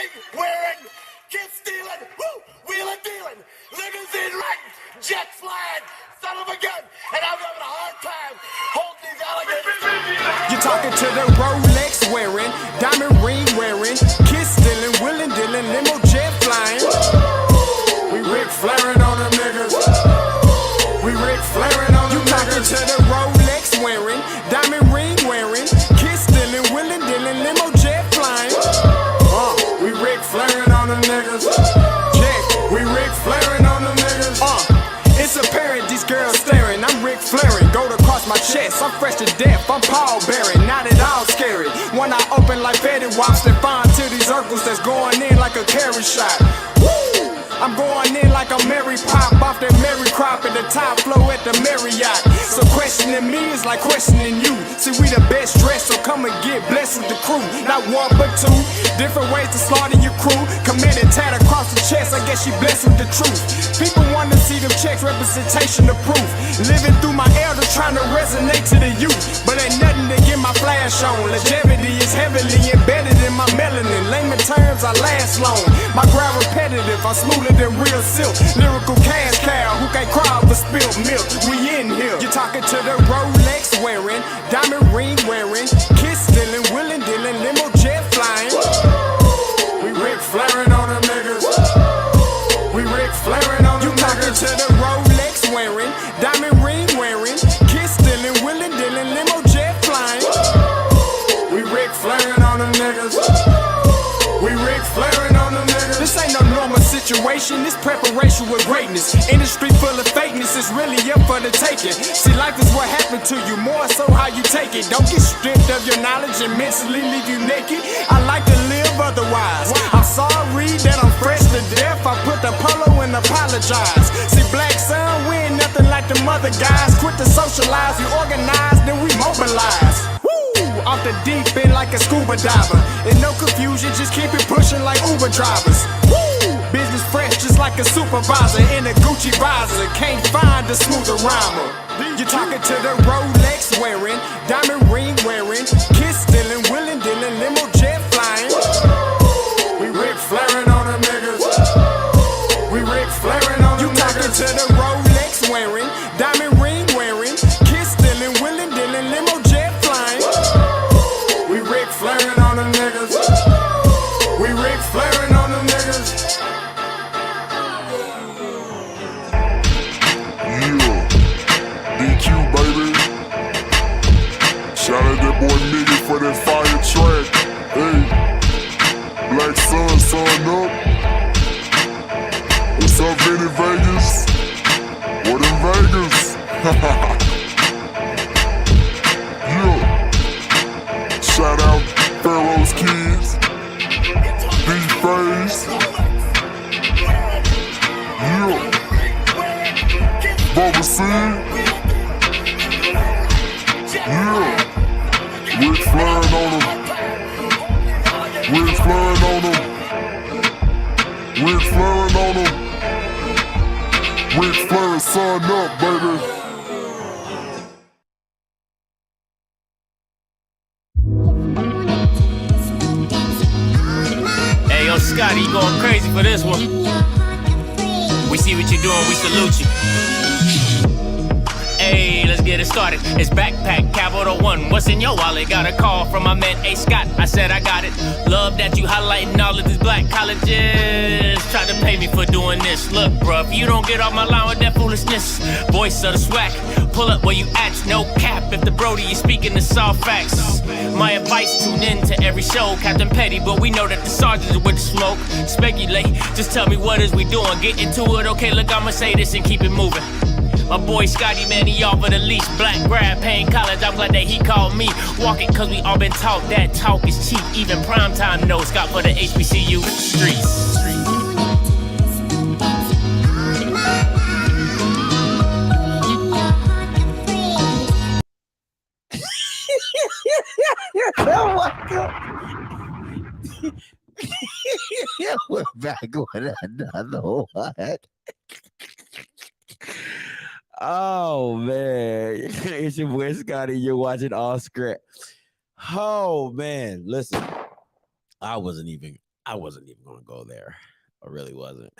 ring wearing, kiss stealing, wheeling dealing, limousine riding, jet flying, son of a gun, and I'm having a hard time holding these alligators. You're talking to the Rolex wearing, diamond ring wearing, kiss stealing, wheeling dealing, limo jet flying. We Ric Flairing on them niggas. We Ric Flairing on them niggas. You talking to the Rolex wearing, diamond ring wearing, kiss stealing, wheeling dealing, limo jet flying. We Ric Flairing on them niggas. Check, we Ric Flairing on them niggas. It's apparent these girls staring. I'm Ric Flairing, gold across my chest. I'm fresh to death, I'm Paul Bearing, not at all scary. When I open like Betty Wops and find to these circles that's going in like a carry shot. Woo! I'm going in like a Mary Pop off that Mary Crop at the top flow at the Marriott. So questioning me is like questioning you. See, we the best dressed, so come and get blessed with the crew. Not one but two, different ways to slaughter your crew. Committed tat across the chest, I guess she blessed with the truth. People want to see them checks, representation of proof. Living through my elders trying to resonate to the youth. But ain't nothing to get my flash on. Longevity is heavily embedded in my melanin. Layman terms, I last long. My grind repetitive, I'm smoother than real silk. Lyrical cash cow who can't cry over spilled milk. We in here. You're talking to the Rolex wearing, diamond ring wearing, kiss stealing, wheeling dealing, limo jet flying. We Ric Flairing on them niggas. We Ric Flairing on them niggas. You talking to the Rolex wearing, diamond ring wearing, kiss stealing, wheeling dealing, limo jet flying. We Ric Flairing on them niggas. We Ric Flairing on them niggas. This ain't no normal situation, this preparation with greatness. Industry full of fakeness, it's really up for the taking. See, life is what happened to you, more so how you take it. Don't get stripped of your knowledge and mentally leave you naked. I like to live otherwise. I'm sorry that I'm fresh to death. I put the polo and apologize. See, black son, we ain't nothing like them other guys. Quit to socialize, we organize, then we mobilize. Off the deep end like a scuba diver. And no confusion, just keep it pushing like Uber drivers. Woo! Business fresh just like a supervisor in a Gucci visor. Can't find a smoother rhymer. You're talking to the Rolex wearing, diamond ring wearing, kiss stealing, wheeling dealing, limo jet flying. We Ric Flairing on them niggas. We Ric Flairing on them niggas. You talking to the Rolex wearing, diamond ring wearing, kiss stealing, wheeling dealing, limo jet flying. We Ric Flairing on them niggas. We Ric Flairing on them niggas. Yeah, DQ baby. Shout out that boy Nigga for that fire track. Hey, Black Sun, sun up. What's up, Vinny Vegas? What in Vegas? Yeah. Shout out Pharaoh's Kids, D-Phase, yeah, Bubba C, yeah, Ric Flairing on them, Ric Flairing on them, Ric Flairing on them, Ric Flairing, sun up, baby. Yo, Scotty, you going crazy for this one. We see what you're doing, we salute you. Hey, let's get it started. It's backpack, capital one. What's in your wallet? Got a call from my man, A. Scott. I said I got it. Love that you highlighting all of these black colleges. Try to pay me for doing this. Look, bruh, if you don't get off my line with that foolishness, voice of the SWAC, pull up where you at, no cap. If the Brody is speaking the soft facts, my advice, tune in to every show. Captain Petty, but we know that the sergeants are with the smoke. Speculate, just tell me what is we doing. Get into it, okay, look, I'ma say this and keep it moving. My boy Scotty, man, he offered the least. Black grad, paying college, I'm glad that he called me. Walk it, cause we all been taught that talk is cheap. Even primetime knows Scott for the HBCU streets. Oh my God. We're back with another one. Oh man, it's your boy Scotty. You're watching Offscript. Oh man, listen, I wasn't even I wasn't even gonna go there. I really wasn't.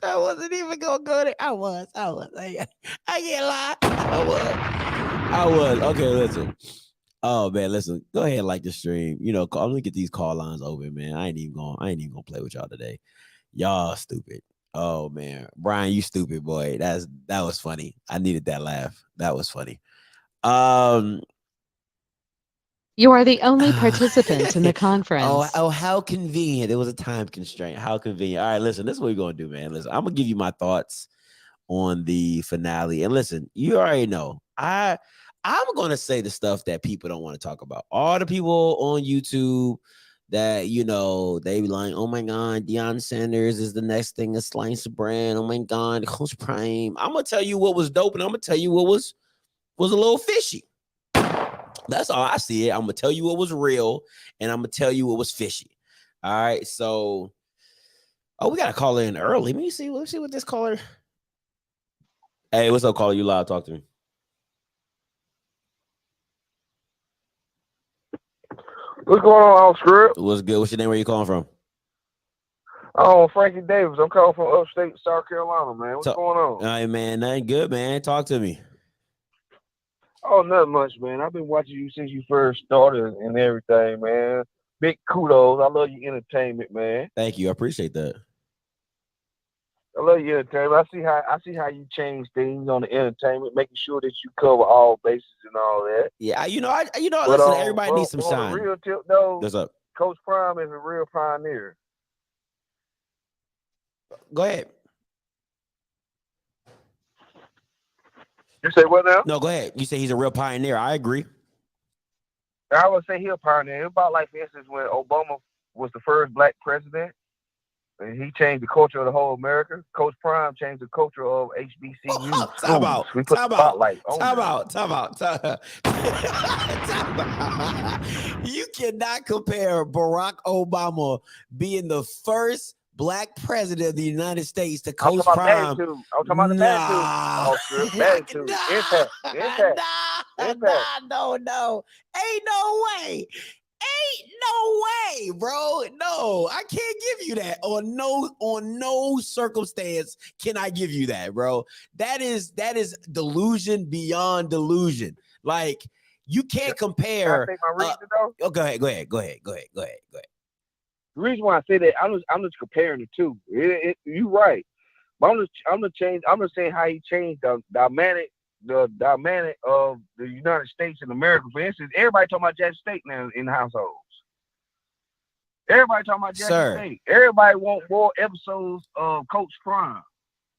I wasn't even gonna go there. I was. I can't lie. I was. Okay, listen. Oh man, listen. Go ahead and like the stream. You know, I'm gonna get these call lines open, man. I ain't even gonna play with y'all today. Y'all stupid. Oh man, Brian, you stupid boy. That was funny. I needed that laugh. That was funny. You are the only participant in the conference. Oh, how convenient. It was a time constraint. How convenient. All right, listen, this is what we're going to do, man. Listen, I'm going to give you my thoughts on the finale. And listen, you already know, I'm going to say the stuff that people don't want to talk about. All the people on YouTube that, you know, they be like, oh my God, Deion Sanders is the next thing, a slice of bread. Oh my God, Coach Prime. I'm going to tell you what was dope, and I'm going to tell you what was a little fishy. That's all I see it. I'm gonna tell you what was real, and I'm gonna tell you what was fishy. All right. So, we gotta call in early. Let me see. Let's see what this caller. Hey, what's up, caller? You live? Talk to me. What's going on, Offscript? What's good? What's your name? Where you calling from? Oh, Frankie Davis. I'm calling from upstate South Carolina, man. What's going on? All right, man. Nothing good, man. Talk to me. Oh, not much, man. I've been watching you since you first started and everything, man. Big kudos. I love your entertainment, man. Thank you. I appreciate that. I love your entertainment. I see how you change things on the entertainment, making sure that you cover all bases and all that. Yeah, listen, everybody needs some shine. On the real tip, though, What's up? Coach Prime is a real pioneer. Go ahead. You say what now? No, go ahead. You say he's a real pioneer. I agree. I would say he's a pioneer. It's about like, for instance, when Obama was the first black president, and he changed the culture of the whole America. Coach Prime changed the culture of HBCU. Time out. We put the spotlight on Time out. You cannot compare Barack Obama being the first black president of the United States to Coach Prime. I'm talking about the magnitude. No. Ain't no way, bro. No, I can't give you that. On no circumstance can I give you that, bro. That is delusion beyond delusion. Like, you can't compare. Can I say my reason, though? Go ahead. The reason why I say that, I'm just comparing the two. You're right, but I'm just saying how he changed the dynamic of the United States and America. For instance, everybody talking about Jackson State now in the households. Everybody talking about Jackson State. Everybody want more episodes of Coach Prime.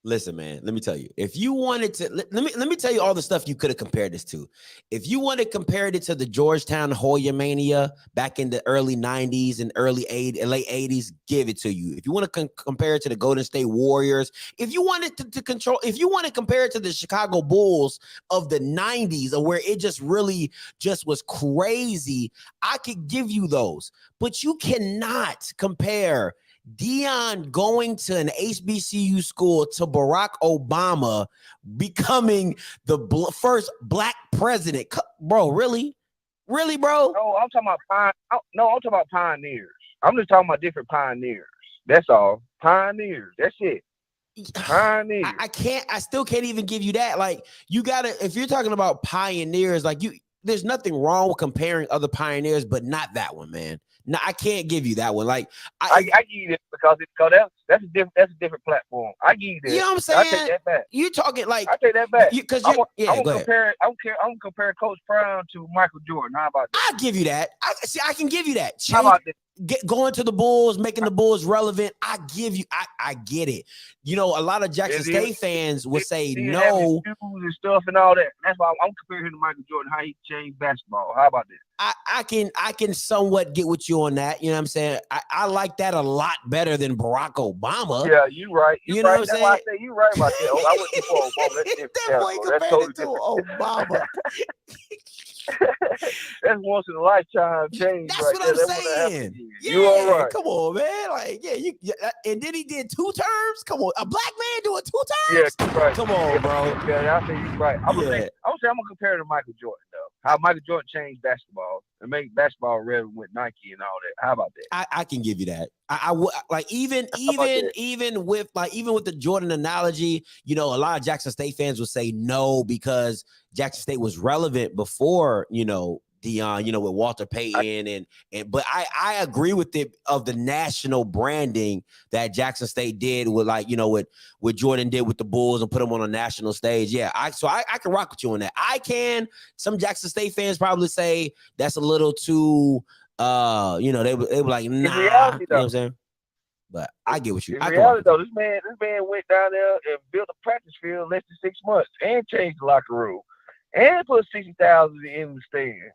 Listen, man, let me tell you. If you wanted to, let me tell you all the stuff you could have compared this to. If you wanted to compare it to the Georgetown Hoya Mania back in the early 90s and late 80s, give it to you. If you want to compare it to the Golden State Warriors, if you wanted if you want to compare it to the Chicago Bulls of the 90s, or where it just really just was crazy, I could give you those. But you cannot compare Deion going to an HBCU school to Barack Obama becoming the first black president. Bro, really, bro? No, I'm talking about pioneers. I'm just talking about different pioneers. That's all. Pioneers. That's it. Pioneers. I still can't even give you that. Like, you gotta, if you're talking about pioneers, like, there's nothing wrong with comparing other pioneers, but not that one, man. No, I can't give you that one. Like, I give you this because that's a different platform. I give you this. You know what I'm saying? I take that back. You talking like, I take that back. I'm gonna compare Coach Prime to Michael Jordan. How about that? I'll give you that. I can give you that. How about this? Going to the Bulls, making the Bulls relevant. I get it. You know, a lot of Jackson State fans would say no. And stuff and all that. That's why I'm comparing him to Michael Jordan, how he changed basketball. How about this? I can somewhat get with you on that. You know what I'm saying? I like that a lot better than Barack Obama. Yeah, you right. You know what I'm saying? Why I say you right about that. I went before Obama. That boy compared it to Obama. That's once in a lifetime change. That's right what there. I'm saying. Yeah, you all right. Come on, man. Like, and then he did 2 terms. Come on, a black man doing 2 terms. Yeah, right. Come on, bro. Yeah, I say you right. I'm gonna compare it to Michael Jordan though. How Michael Jordan changed basketball and made basketball relevant with Nike and all that. How about that? I can give you that. I would like even with the Jordan analogy, a lot of Jackson State fans would say no because Jackson State was relevant before, Dion, with Walter Payton but I agree with it of the national branding that Jackson State did with what Jordan did with the Bulls and put them on a national stage. Yeah, I can rock with you on that. Some Jackson State fans probably say that's a little too they were like, nah, reality, you know what I'm saying? But I get what you. In reality, though, this man went down there and built a practice field less than 6 months and changed the locker room and put 60,000 in the stands.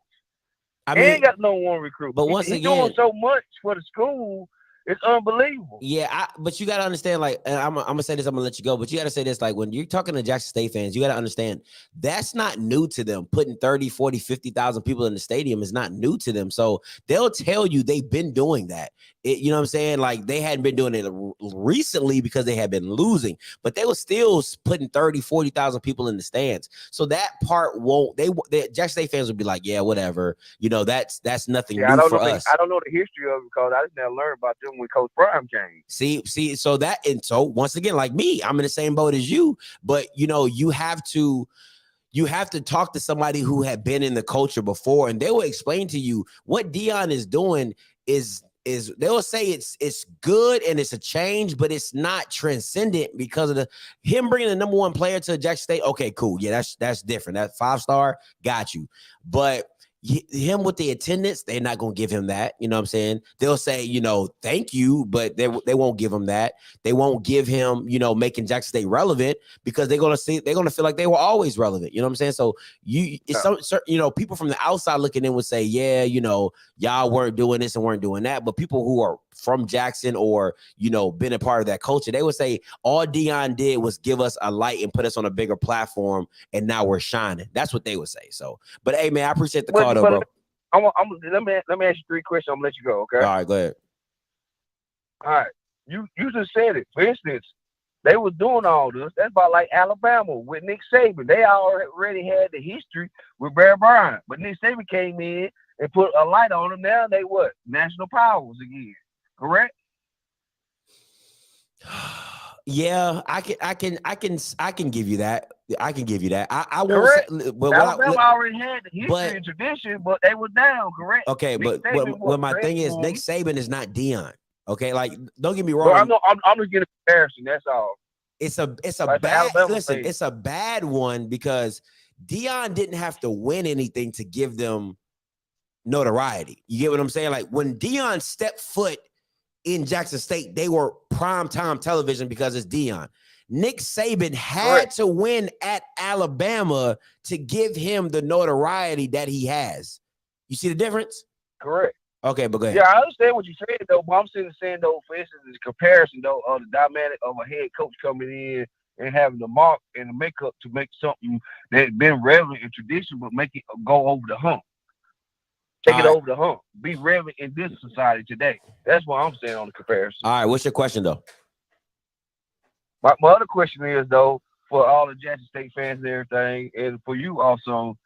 I mean, ain't got no one recruit. But once he's again, doing so much for the school. It's unbelievable. Yeah, but you got to understand, and I'm going to say this, I'm going to let you go, but you got to say this, when you're talking to Jackson State fans, you got to understand that's not new to them. Putting 30, 40, 50,000 people in the stadium is not new to them. So they'll tell you they've been doing that. You know what I'm saying? They hadn't been doing it recently because they had been losing, but they were still putting 30, 40,000 people in the stands. So that part Jackson State fans would be like, yeah, whatever. That's nothing new for us. I don't know the history of it because I just never learned about them when Coach Prime came. See, so once again, like me, I'm in the same boat as you, but you have to talk to somebody who had been in the culture before, and they will explain to you what Dion is doing is they will say it's good and it's a change, but it's not transcendent because of him bringing the number 1 player to Jackson State. Okay, cool. Yeah, that's different. That 5-star, got you. But him with the attendance, they're not going to give him that. You know what I'm saying? They'll say, thank you, but they won't give him that. They won't give him, making Jackson State relevant because they're going to feel like they were always relevant. You know what I'm saying? So people from the outside looking in would say, yeah, y'all weren't doing this and weren't doing that. But people who are from Jackson or, been a part of that culture, they would say all Dion did was give us a light and put us on a bigger platform. And now we're shining. That's what they would say. So, but hey, man, I appreciate the call. Bro. Let me ask you 3 questions. I'm gonna let you go. Okay. All right, go ahead. All right. You just said it. For instance, they was doing all this. That's about like Alabama with Nick Saban. They already had the history with Bear Bryant, but Nick Saban came in and put a light on them. Now they what? National powers again. Correct? Yeah, I can give you that. I can give you that. I won't say, but Alabama already had the history and tradition, but they were down, correct? Okay, Nick but my thing is Nick Saban is not Dion. Okay, don't get me wrong. Well, I'm just getting a comparison. That's all. It's a bad listen. It's a bad one because Dion didn't have to win anything to give them notoriety. You get what I'm saying? Like when Dion stepped foot in Jackson State, they were primetime television because it's Dion. Nick Saban had to win at Alabama to give him the notoriety that he has. You see the difference? Correct. Okay, but go ahead. Yeah, I understand what you said, though, but I'm saying, though, for instance, the comparison, though, of the dynamic of a head coach coming in and having the mark and the makeup to make something that's been relevant in tradition, but make it go over the hump. Take it over the hump. Be relevant in this society today. That's what I'm saying on the comparison. All right, what's your question, though? My other question is, though, for all the Jackson State fans and everything, and for you also,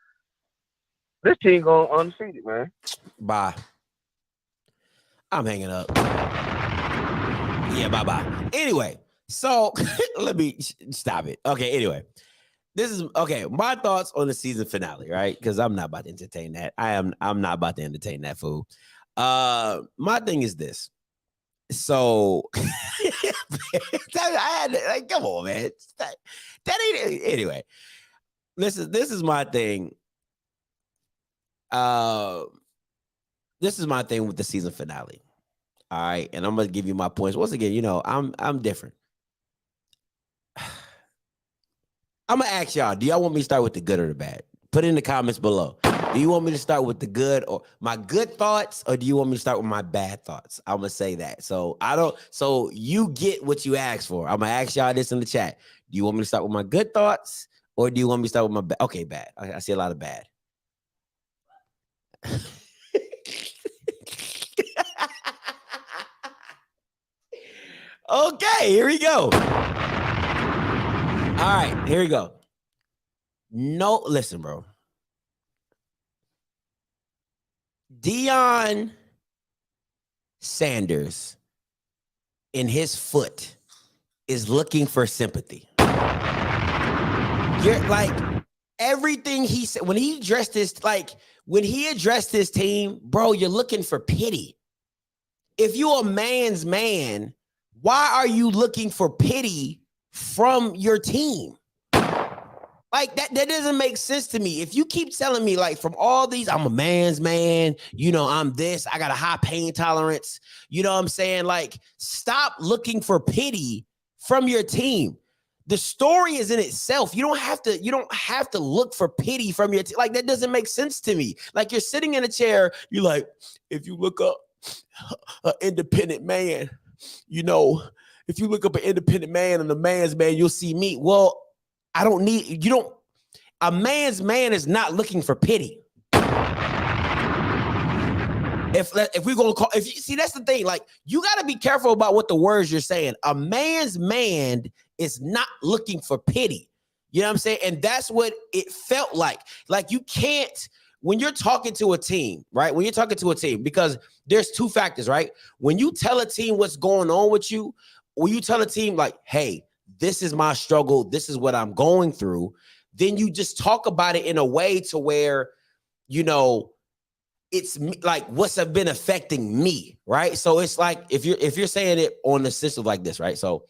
this team going undefeated, man. Bye. I'm hanging up. Yeah, bye-bye. Anyway, so let me stop it. Okay, anyway. This is okay. My thoughts on the season finale, right? Because I'm not about to entertain that. I'm not about to entertain that fool. My thing is this. So I had to, like, come on, man. That ain't anyway. This is my thing. This is my thing with the season finale. All right, and I'm gonna give you my points. Once again, I'm different. I'm gonna ask y'all, do y'all want me to start with the good or the bad? Put it in the comments below. Do you want me to start with the good or my good thoughts, or do you want me to start with my bad thoughts? I'm gonna say that. So you get what you asked for. I'm gonna ask y'all this in the chat. Do you want me to start with my good thoughts, or do you want me to start with my bad? Okay, bad. I see a lot of bad. Okay, here we go. All right, here we go. No, listen, bro. Deion Sanders in his foot is looking for sympathy. You're like everything he said when he addressed his team, bro, you're looking for pity. If you're a man's man, why are you looking for pity from your team? Like that doesn't make sense to me. If you keep telling me like from all these, I'm a man's man, I'm this, I got a high pain tolerance, you know what I'm saying? Like, stop looking for pity from your team. The story is in itself. You don't have to look for pity from your team. Like, that doesn't make sense to me. Like, you're sitting in a chair, you're like, if you look up an independent man, if you look up an independent man and a man's man, you'll see me. Well, a man's man is not looking for pity. If we're going to that's the thing, like, you got to be careful about what the words you're saying. A man's man is not looking for pity. You know what I'm saying? And that's what it felt like. Like, you can't, when you're talking to a team, right? When you're talking to a team, because there's two factors, right? When you tell a team what's going on with you, when you tell a team like, hey, this is my struggle, this is what I'm going through, then you just talk about it in a way to where, it's like what's been affecting me, right? So it's like if you're saying it on the system like this, right? So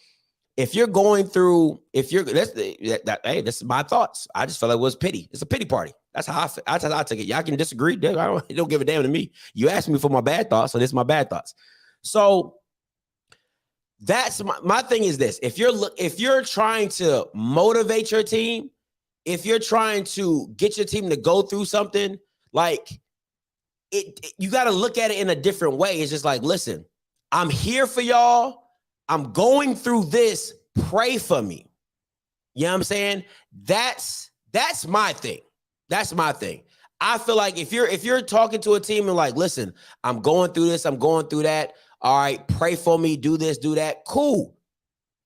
if you're going through, this is my thoughts. I just felt like it was pity. It's a pity party. That's how I took it. Y'all can disagree. It don't give a damn to me. You asked me for my bad thoughts, so this is my bad thoughts. So that's my thing is this. If you're trying to motivate your team, if you're trying to get your team to go through something, like, you got to look at it in a different way. It's just like, listen, I'm here for y'all. I'm going through this. Pray for me. You know what I'm saying? That's my thing. That's my thing. I feel like if you're talking to a team and like, listen, I'm going through this, I'm going through that. All right, pray for me, do this, do that. Cool.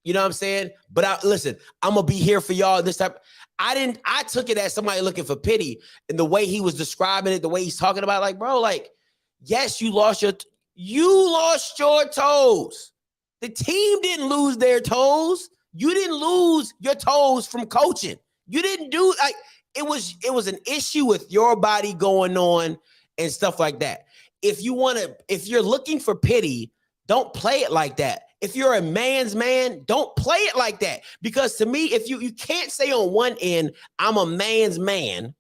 You know what I'm saying? But listen, I'm going to be here for y'all this time. I took it as somebody looking for pity, and the way he was describing it, the way he's talking about, like, bro, like, yes, you lost your toes. The team didn't lose their toes. You didn't lose your toes from coaching. You didn't do like it was an issue with your body going on and stuff like that. If you're looking for pity, don't play it like that. If you're a man's man, don't play it like that. Because to me, if you can't say on one end, I'm a man's man,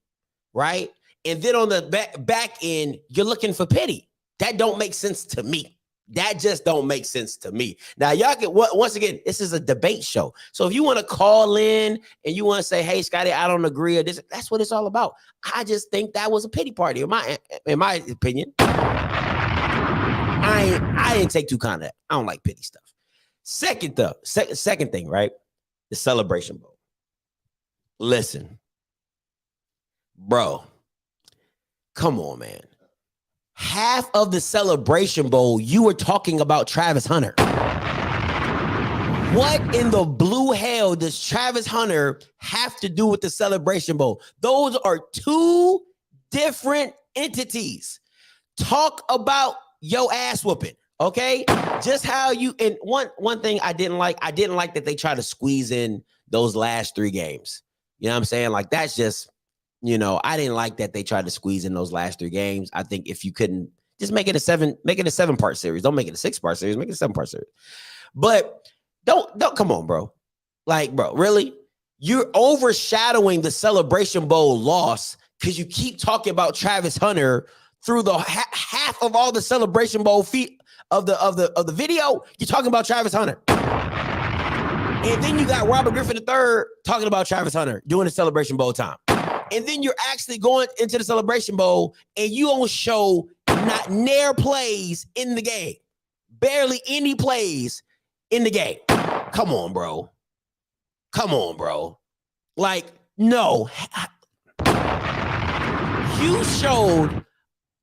right? And then on the back end, you're looking for pity. That don't make sense to me. That just don't make sense to me. Now, y'all can, once again, this is a debate show. So if you want to call in and you want to say, hey, Scotty, I don't agree, or this, that's what it's all about. I just think that was a pity party, in my opinion. I didn't take too kind of that. I don't like pity stuff. Second thing, right? The Celebration Bowl. Listen, bro, come on, man. Half of the Celebration Bowl, you were talking about Travis Hunter. What in the blue hell does Travis Hunter have to do with the Celebration Bowl? Those are two different entities. Talk about your ass whooping, okay? Just how you, and one thing I didn't like that they try to squeeze in those last 3 games. You know what I'm saying? Like, that's just, I didn't like that they tried to squeeze in those last 3 games. I think if you couldn't, just make it a 7-part series. Don't make it a 6-part series. Make it a 7-part series. But don't come on, bro. Like, bro, really? You're overshadowing the Celebration Bowl loss because you keep talking about Travis Hunter through the half of all the Celebration Bowl feet of the video. You're talking about Travis Hunter. And then you got Robert Griffin III talking about Travis Hunter doing the Celebration Bowl time. And then you're actually going into the Celebration Bowl and you don't show not near plays in the game. Barely any plays in the game. Come on, bro. Like, no. You showed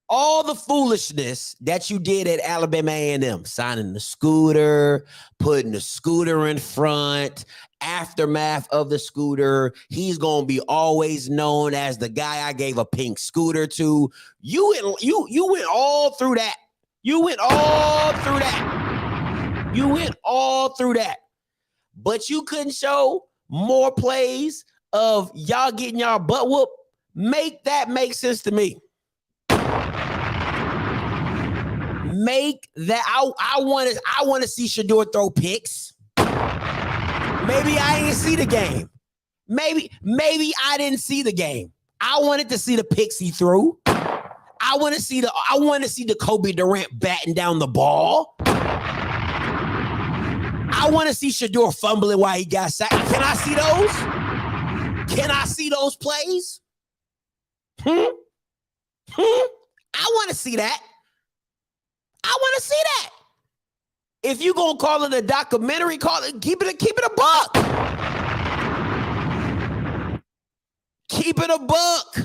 all the foolishness that you did at Alabama A&M, signing the scooter, putting the scooter in front, aftermath of the scooter, he's going to be always known as the guy I gave a pink scooter to. You went all through that. You went all through that. You went all through that. But you couldn't show more plays of y'all getting y'all butt whooped. Make that make sense to me. Make that I want to see Shedeur throw picks. Maybe I didn't see the game. Maybe I didn't see the game. I wanted to see the picks he threw. I want to see the Kobe Durant batting down the ball. I want to see Shedeur fumbling while he got sacked. Can I see those? Can I see those plays? I want to see that. I want to see that. If you gonna call it a documentary, keep it a buck. Keep it a buck.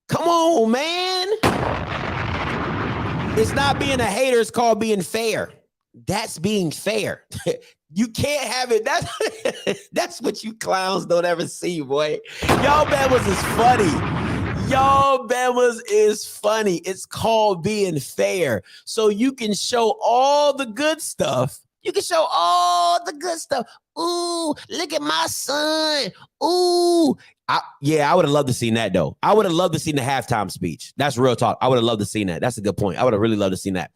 Come on, man. It's not being a hater, it's called being fair. That's being fair. You can't have it. That's what you clowns don't ever see, boy. Y'all Bama's is funny. Y'all Bama's is funny. It's called being fair. So you can show all the good stuff. You can show all the good stuff. Ooh, look at my son. Ooh. I would have loved to seen that, though. I would have loved to seen the halftime speech. That's real talk. I would have loved to seen that. That's a good point. I would have really loved to seen that.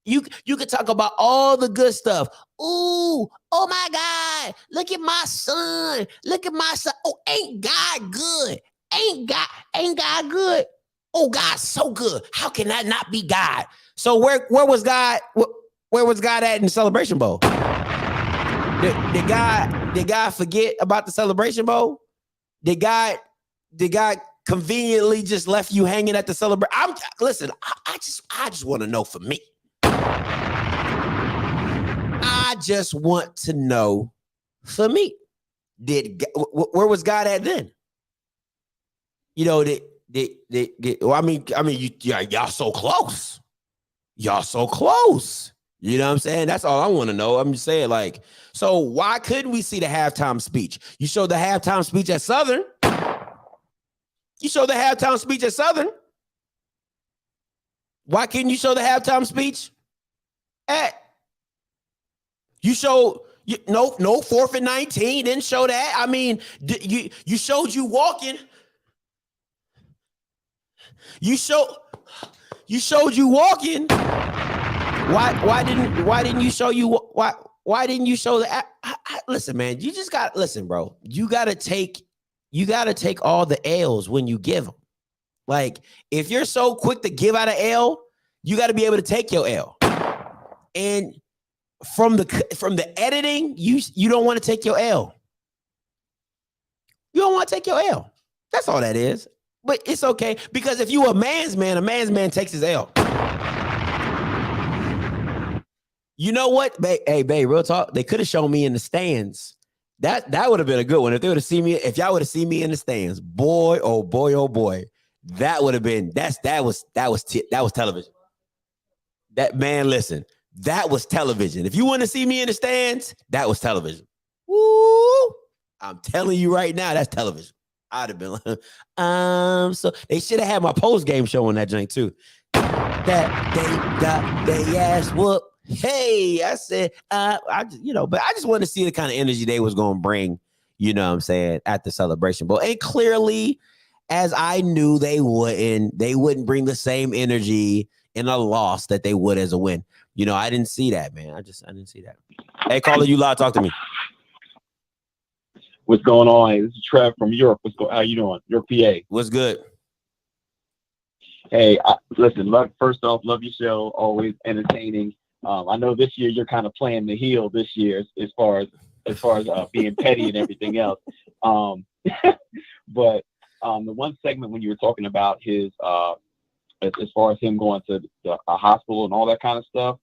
You could talk about all the good stuff. Ooh, oh my God, look at my son. Look at my son. Oh, ain't God good? Ain't God good? Oh, God's so good. How can that not be God? So where was God? Where was God at in the Celebration Bowl? Did God forget about the Celebration Bowl? Did God conveniently just left you hanging at the celebration? Listen, I just want to know for me. I just want to know for me. Where was God at then? You know, y'all so close. Y'all so close. You know what I'm saying? That's all I want to know. I'm just saying, like, so why couldn't we see the halftime speech? You showed the halftime speech at Southern. You showed the halftime speech at Southern. Why couldn't you show the halftime speech at? You showed no 4th and 19. Didn't show that. I mean, you showed you walking. You showed you walking. Why didn't you show you why didn't you show that? Listen, man, you just got listen, bro. You gotta take all the L's when you give them. Like, if you're so quick to give out an L, you got to be able to take your L. And from the editing, you don't want to take your L. You don't want to take your L. That's all that is. But it's okay, because if you a man's man takes his L. You know what? Hey, babe, real talk. They could have shown me in the stands. That would have been a good one. If they would have seen me, if y'all would have seen me in the stands, boy, oh boy, that would have been that was television. That, man, listen, that was television. If you want to see me in the stands, that was television. Woo! I'm telling you right now, that's television. I'd have been like, so they should have had my post game show on that joint too. That they got their ass whooped. Hey, I said, but I just wanted to see the kind of energy they was gonna bring, you know what I'm saying, at the Celebration Bowl. And clearly, as I knew they wouldn't bring the same energy in a loss that they would as a win. You know, I didn't see that, man. I didn't see that. Hey, caller, you live, talk to me. What's going on? Hey, this is Trev from Europe. How you doing? Your PA. What's good? Hey, listen, first off, love your show, always entertaining. I know this year you're kind of playing the heel this year as far as being petty and everything else. But the one segment when you were talking about his as far as him going to a hospital and all that kind of stuff,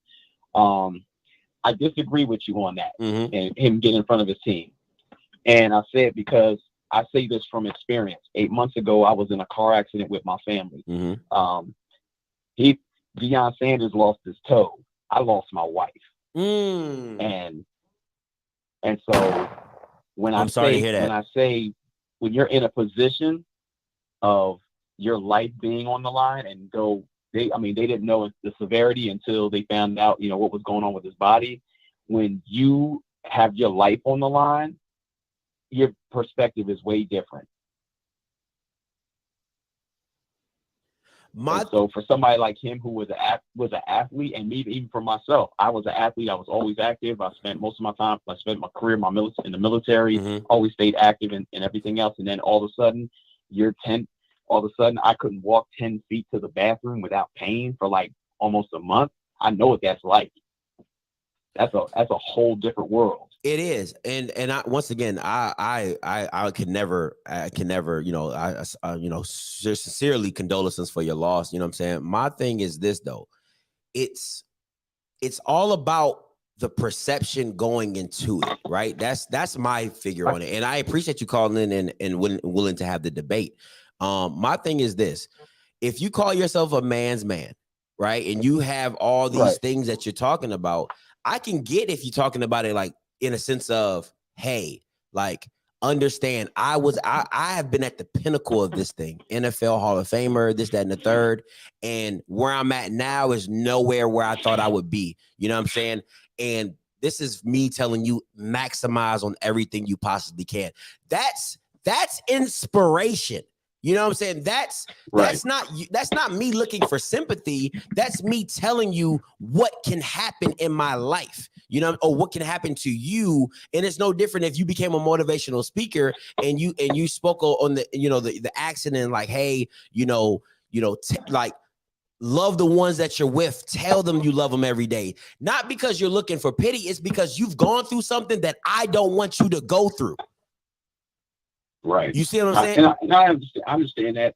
I disagree with you on that, and him getting in front of his team. And I say it because I say this from experience. 8 months ago, I was in a car accident with my family. Deion Sanders lost his toe. I lost my wife. Mm. And so when I'm sorry to hear that. when I say when you're in a position of your life being on the line, and they didn't know the severity until they found out, what was going on with his body. When you have your life on the line, your perspective is way different. So for somebody like him who was an athlete, and me, even for myself, I was an athlete. I was always active. I spent most of my time. I spent my career in the military. Always stayed active and everything else. And then all of a sudden, I couldn't walk 10 feet to the bathroom without pain for like almost a month. I know what that's like. That's a whole different world. It is, and once again, I can never, sincerely condolences for your loss. You know what I'm saying? My thing is this though, it's all about the perception going into it, right? That's my figure on it, and I appreciate you calling in and willing to have the debate. My thing is this: if you call yourself a man's man, right, and you have all these things that you're talking about, I can get if you're talking about it like in a sense of, hey, like, understand, I have been at the pinnacle of this thing, NFL Hall of Famer, this, that, and the third, and where I'm at now is nowhere where I thought I would be. You know what I'm saying? And this is me telling you, maximize on everything you possibly can. That's inspiration. You know what I'm saying? That's not me looking for sympathy. That's me telling you what can happen in my life, or what can happen to you. And it's no different if you became a motivational speaker and you spoke on the accident, like, hey, like, love the ones that you're with. Tell them you love them every day. Not because you're looking for pity. It's because you've gone through something that I don't want you to go through. Right. You see what I'm saying? I understand that.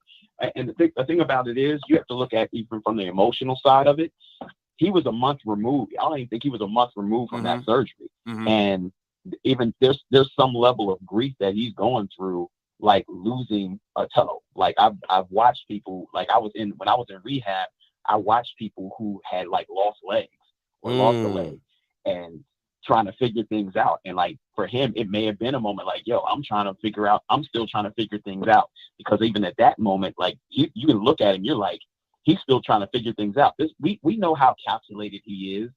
And the thing about it is, you have to look at even from the emotional side of it. He was a month removed. I don't even think he was a month removed from that surgery. And even there's some level of grief that he's going through, like losing a toe. Like I've watched people, like when I was in rehab, I watched people who had like lost legs or lost a leg and trying to figure things out. And like for him, it may have been a moment like, yo, I'm still trying to figure things out, because even at that moment, like you can look at him, you're like, he's still trying to figure things out. We know how calculated he is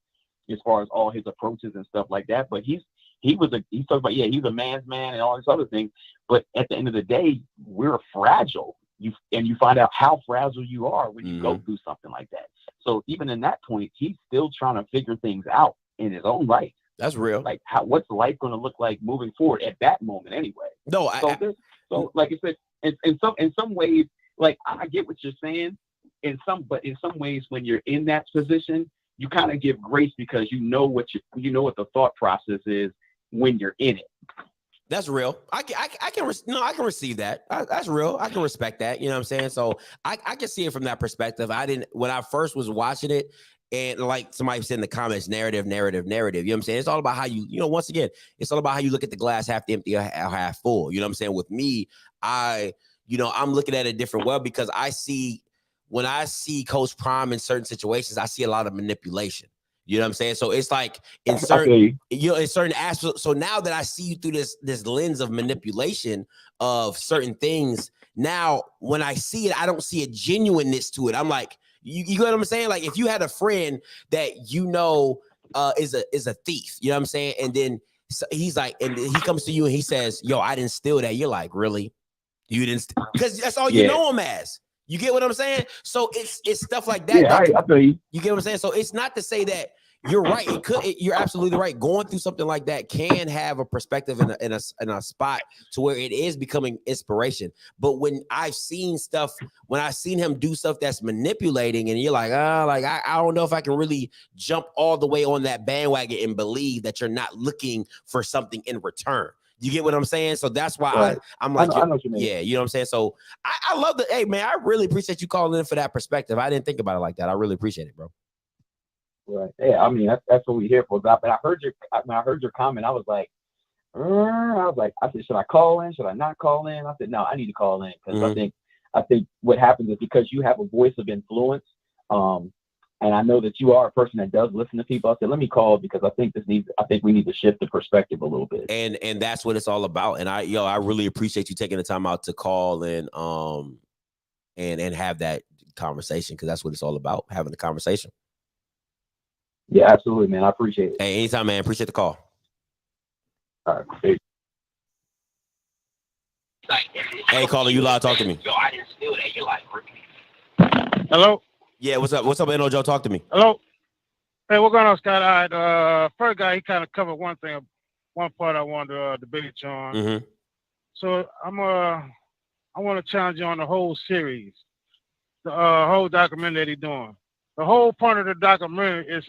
as far as all his approaches and stuff like that. But he's talking about, he's a man's man and all these other things. But at the end of the day, we're fragile. You find out how fragile you are when you go through something like that. So even in that point, he's still trying to figure things out in his own right. That's real. Like, what's life going to look like moving forward at that moment anyway? No, so like I said, in some ways, like I get what you're saying. But in some ways, when you're in that position, you kind of give grace because you know what the thought process is when you're in it. That's real. I can receive that. That's real. I can respect that. You know what I'm saying? So I can see it from that perspective. When I first was watching it, and like somebody said in the comments, narrative. You know what I'm saying? It's all about how once again, it's all about how you look at the glass half empty or half full. You know what I'm saying? With me, I'm looking at it a different way, because when I see Coach Prime in certain situations, I see a lot of manipulation. You know what I'm saying? So it's like in certain aspects. So now that I see you through this lens of manipulation of certain things, now when I see it, I don't see a genuineness to it. I'm like, you get what I'm saying? Like if you had a friend that is a thief, you know what I'm saying? And then he's like, and he comes to you and he says, yo, I didn't steal that. You're like, really? You didn't? Because that's all you know him as. You get what I'm saying? So it's stuff like that. Yeah, I feel you. You get what I'm saying? So it's not to say that you're right. You're absolutely right. Going through something like that can have a perspective in a spot to where it is becoming inspiration. But when I've seen him do stuff that's manipulating, and you're like, I don't know if I can really jump all the way on that bandwagon and believe that you're not looking for something in return. You get what I'm saying? So that's why I'm like, I know what you mean. Yeah, you know what I'm saying? So I love hey, man, I really appreciate you calling in for that perspective. I didn't think about it like that. I really appreciate it, bro. Right. Yeah, I mean, that's what we're here for. But I heard your comment. I was like, I said, should I call in? Should I not call in? I said, no, I need to call in, because I think what happens is, because you have a voice of influence, And I know that you are a person that does listen to people. I said, let me call because I think we need to shift the perspective a little bit. And that's what it's all about. And I really appreciate you taking the time out to call and have that conversation, because that's what it's all about, having the conversation. Yeah, absolutely, man. I appreciate it. Hey, anytime, man. Appreciate the call. All right. Peace. Hey, caller, you live. Talk to me. Hello? Yeah, what's up? What's up, Joe? Talk to me. Hello? Hey, what's going on, Scott? All right, first guy, he kind of covered one part I wanted to debate you on. Mm-hmm. So I want to challenge you on the whole series, the whole documentary that he's doing. The whole point of the documentary is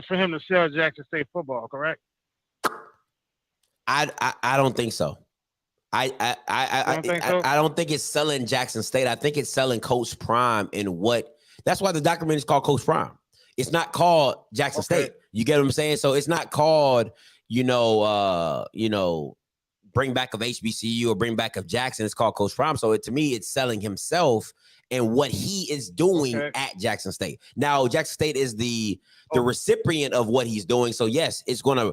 for him to sell Jackson State football, correct? I don't think so. I don't think it's selling Jackson State. I think it's selling Coach Prime and what. That's why the documentary is called Coach Prime. It's not called Jackson State. You get what I'm saying? So it's not called, bring back of HBCU or bring back of Jackson. It's called Coach Prime. So to me, it's selling himself and what he is doing at Jackson State. Now, Jackson State is the recipient of what he's doing. So yes, it's gonna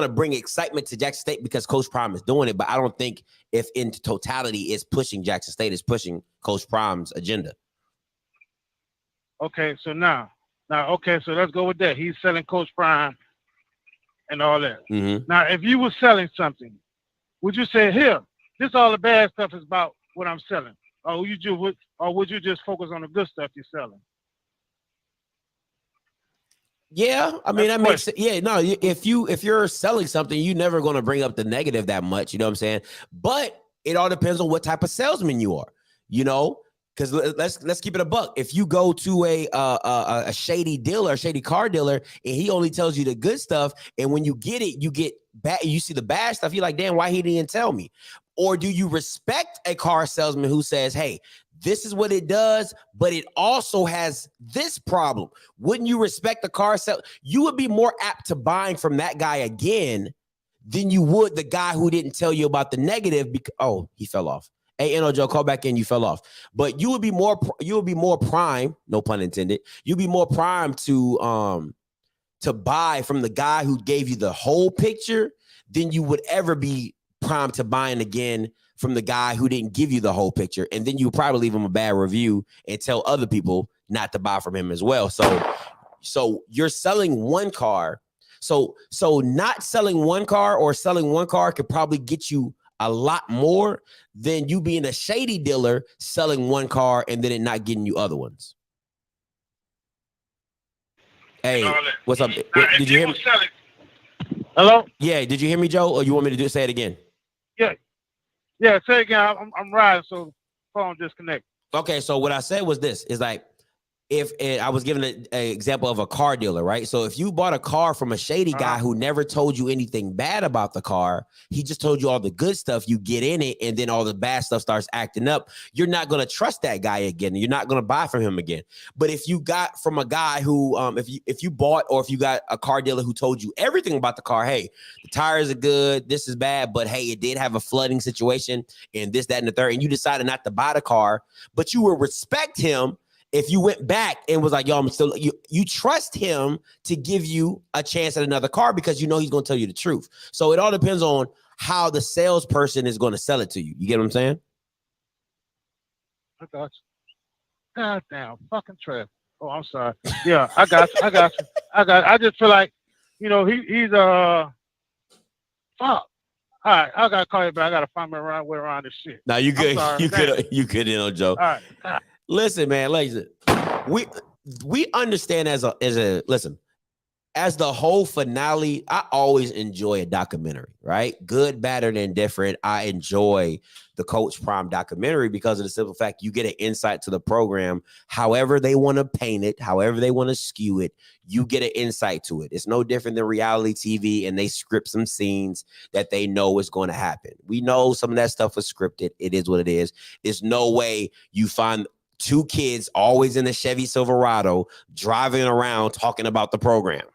bring excitement to Jackson State because Coach Prime is doing it. But I don't think if in totality it's pushing Jackson State, it's pushing Coach Prime's agenda. Okay, so so let's go with that. He's selling Coach Prime and all that. Mm-hmm. Now, if you were selling something, would you say, here, this all the bad stuff is about what I'm selling? Or would you just focus on the good stuff you're selling? Yeah, I mean, that makes sense. Yeah, no, if you're selling something, you're never going to bring up the negative that much, you know what I'm saying? But it all depends on what type of salesman you are, because let's keep it a buck. If you go to a shady dealer, a shady car dealer, and he only tells you the good stuff, and when you get it, you get bad, you see the bad stuff, you're like, damn, why he didn't tell me? Or do you respect a car salesman who says, hey, this is what it does, but it also has this problem? Wouldn't you respect the car salesman? You would be more apt to buying from that guy again than you would the guy who didn't tell you about the negative. Oh, he fell off. Hey, Joe, call back in. You fell off. But you would be more prime, no pun intended. You'd be more prime to buy from the guy who gave you the whole picture than you would ever be prime to buying again from the guy who didn't give you the whole picture. And then you probably leave him a bad review and tell other people not to buy from him as well. So you're selling one car. So not selling one car or selling one car could probably get you a lot more than you being a shady dealer selling one car and then it not getting you other ones. Hey, what's up? Did you hear me? Hello? Yeah, did you hear me, Joe? Or you want me to say it again? Yeah, say it again. I'm riding, so the phone disconnected. Okay, so what I said was this, is like, if I was giving an example of a car dealer, right? So if you bought a car from a shady guy who never told you anything bad about the car, he just told you all the good stuff, you get in it, and then all the bad stuff starts acting up, you're not going to trust that guy again. You're not going to buy from him again. But if you got from a guy who, if you bought, or if you got a car dealer who told you everything about the car, hey, the tires are good, this is bad, but hey, it did have a flooding situation, and this, that, and the third, and you decided not to buy the car, but you will respect him if you went back and was like, yo, I'm still, you trust him to give you a chance at another car because you know he's going to tell you the truth. So it all depends on how the salesperson is going to sell it to you. You get what I'm saying? I got you. God damn, fucking Trev. Oh, I'm sorry. Yeah, I got you. I just feel like, he's fuck. All right, I gotta call you back. I gotta find my way around this shit. No, you good. You could, Joe. All right. Listen, man, we understand as the whole finale. I always enjoy a documentary, right? Good, bad, and indifferent. I enjoy the Coach Prime documentary because of the simple fact you get an insight to the program. However they want to paint it, however they want to skew it, you get an insight to it. It's no different than reality TV, and they script some scenes that they know is going to happen. We know some of that stuff was scripted. It is what it is. There's no way you find two kids always in a Chevy Silverado driving around talking about the program.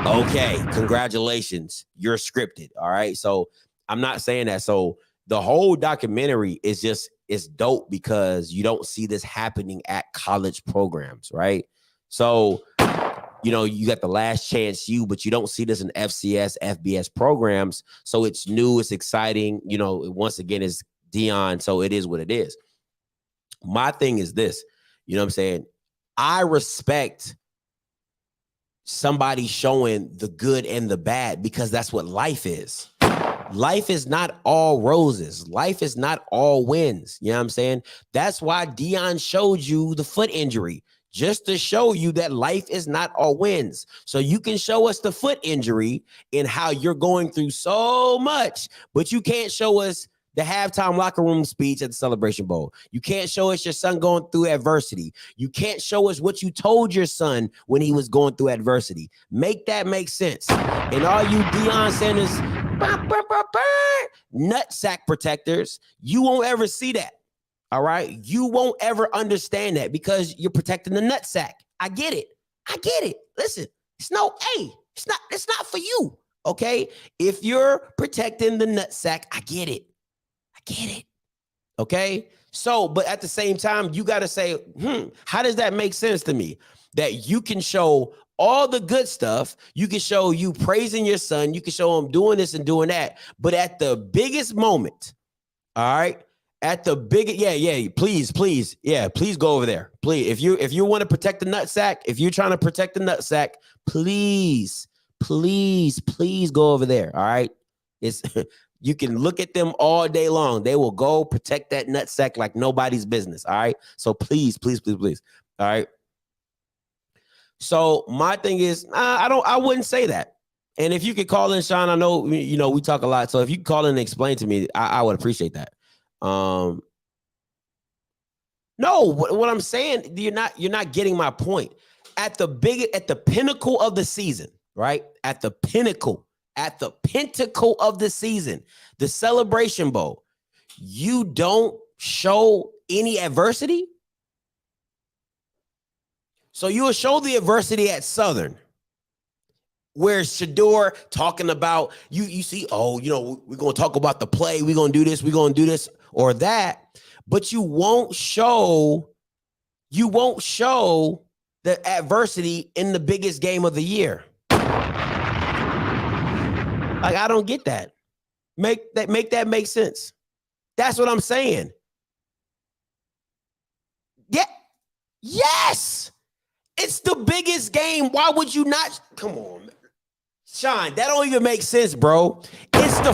Okay, congratulations. You're scripted. All right. So I'm not saying that. So the whole documentary is just, it's dope because you don't see this happening at college programs, right? So, you know, you got the Last Chance U, but you don't see this in FCS, FBS programs. So it's new, it's exciting. You know, once again, it's Deion, so it is what it is. My thing is this, you know what I'm saying? I respect somebody showing the good and the bad because that's what life is. Life is not all roses. Life is not all wins. You know what I'm saying? That's why Deion showed you the foot injury, just to show you that life is not all wins. So you can show us the foot injury and how you're going through so much, but you can't show us the halftime locker room speech at the Celebration Bowl. You can't show us your son going through adversity. You can't show us what you told your son when he was going through adversity. Make that make sense. And all you Deion Sanders nutsack protectors, you won't ever see that. All right. You won't ever understand that because you're protecting the nutsack. I get it. I get it. Listen, it's not for you. Okay. If you're protecting the nutsack, I get it. I get it. Okay. So, but at the same time, you got to say, how does that make sense to me? That you can show all the good stuff. You can show you praising your son. You can show him doing this and doing that. But at the biggest moment, all right, at the biggest, please go over there. Please, if you want to protect the nutsack, if you're trying to protect the nutsack, please go over there. All right. It's you can look at them all day long. They will go protect that nutsack like nobody's business. All right. So please. All right. So my thing is, I wouldn't say that. And if you could call in, Sean, I know, you know, we talk a lot. So if you could call in and explain to me, I would appreciate that. No, what I'm saying, you're not getting my point. At the pinnacle of the season, right? At the pinnacle of the season, the Celebration Bowl, you don't show any adversity. So you will show the adversity at Southern, where Shador talking about you see, oh, you know, we're gonna talk about the play, we're gonna do this or that, but you won't show the adversity in the biggest game of the year. Like, I don't get that. Make that make sense. That's what I'm saying. Yeah. Yes. It's the biggest game. Why would you not? Come on, man. Sean, that don't even make sense, bro. This is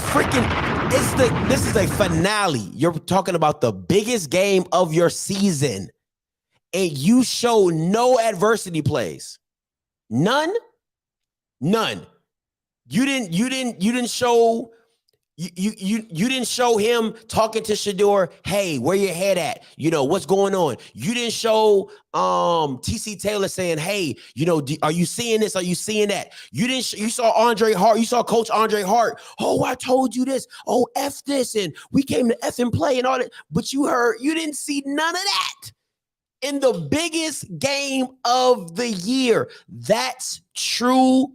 a finale. You're talking about the biggest game of your season, and you show no adversity plays. None. You didn't show him talking to Shador, hey, where your head at? You know, what's going on? You didn't show TC Taylor saying, hey, you know, are you seeing this? Are you seeing that? You saw Andre Hart. You saw Coach Andre Hart. Oh, I told you this. Oh, F this. And we came to F and play and all that. But you didn't see none of that in the biggest game of the year. That's true.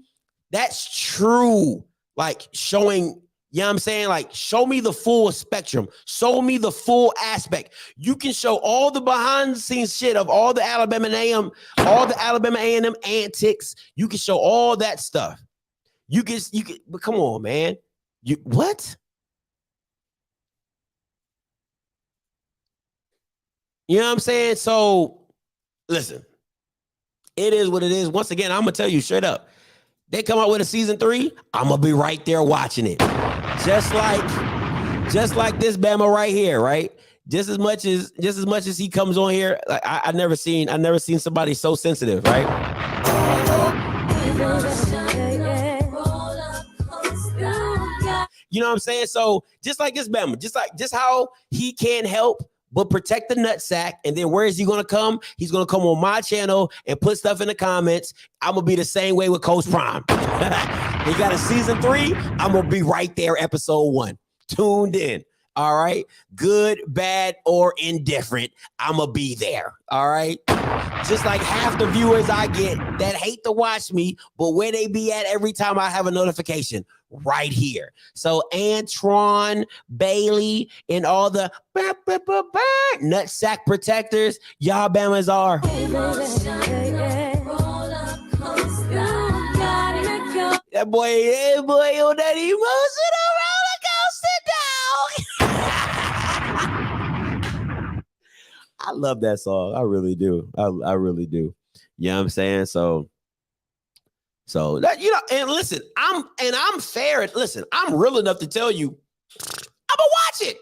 Like showing, you know what I'm saying? Like, show me the full spectrum. Show me the full aspect. You can show all the behind the scenes shit of all the Alabama A&M antics. You can show all that stuff. You can, but come on, man. What? You know what I'm saying? So, listen, it is what it is. Once again, I'm going to tell you straight up. They come out with a season 3, I'm going to be right there watching it. Just like this Bama right here, right? Just as much as he comes on here, like I never seen somebody so sensitive, right? You know what I'm saying? So just like this Bama, just how he can't help but protect the nutsack. And then where is he going to come? He's going to come on my channel and put stuff in the comments. I'm going to be the same way with Coach Prime. He got a season 3. I'm going to be right there, episode 1. Tuned in. All right. Good, bad, or indifferent. I'm going to be there. All right. Just like half the viewers I get that hate to watch me, but where they be at every time I have a notification. right here. So Antron, Bailey, and all the nutsack protectors, y'all Bamas are. That boy on that emotional roller coaster, dog. I love that song. I really do. I really do. You know what I'm saying? So that, you know, and listen, I'm fair. Listen, I'm real enough to tell you, I'm gonna watch it.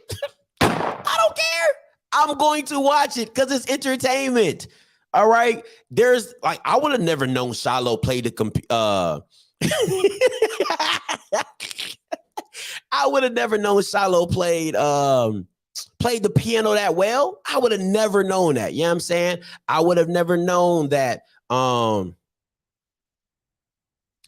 I don't care. I'm going to watch it because it's entertainment. All right. There's like, I would have never known Shiloh played the I would have never known Shiloh played the piano that well. I would have never known that. You know what I'm saying? I would have never known that.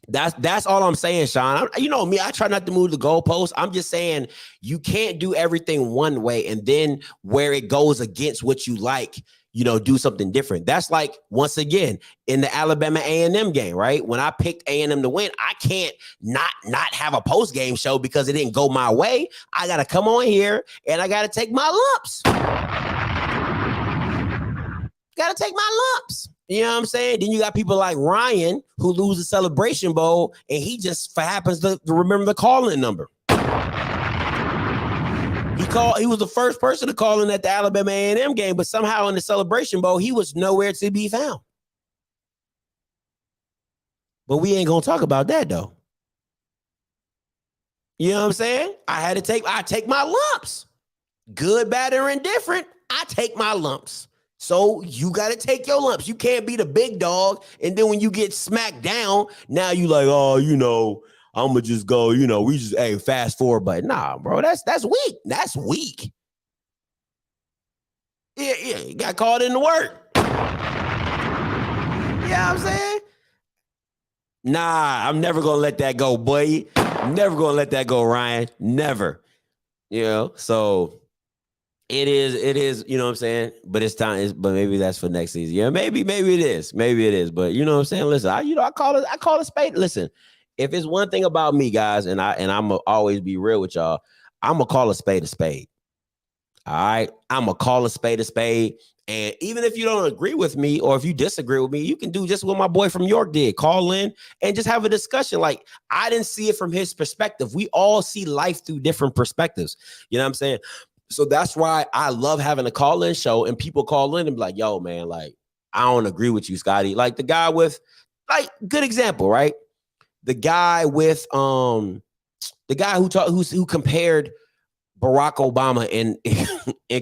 That's all I'm saying, Sean. You know me, I try not to move the goalposts. I'm just saying you can't do everything one way and then where it goes against what you like, you know, do something different. That's like, once again, in the Alabama A&M game, right? When I picked A&M to win, I can't not have a post-game show because it didn't go my way. I got to come on here and I got to take my lumps. Got to take my lumps. You know what I'm saying? Then you got people like Ryan who lose the Celebration Bowl and he just happens to remember the calling number. He was the first person to call in at the Alabama A&M game, but somehow in the Celebration Bowl, he was nowhere to be found. But we ain't gonna talk about that though. You know what I'm saying? I take my lumps. Good, bad, or indifferent, I take my lumps. So you got to take your lumps. You can't be the big dog. And then when you get smacked down, now you like, oh, you know, I'm going to just go, you know, we just, hey, fast forward. But nah, bro, that's weak. That's weak. Yeah, you got called into work. You know what I'm saying? Nah, I'm never going to let that go, boy. Never going to let that go, Ryan. Never. You know, so... It is, you know what I'm saying? But it's time, but maybe that's for next season. Yeah, maybe it is. Maybe it is. But you know what I'm saying? Listen, I call it spade. Listen, if it's one thing about me, guys, and I'm gonna always be real with y'all, I'm gonna call a spade a spade. All right. I'm gonna call a spade a spade. And even if you don't agree with me or if you disagree with me, you can do just what my boy from York did. Call in and just have a discussion. Like, I didn't see it from his perspective. We all see life through different perspectives. You know what I'm saying? So that's why I love having a call-in show and people call in and be like, yo, man, like, I don't agree with you, Scotty. Like the guy with, like, good example, right? The guy with, the guy who compared Barack Obama and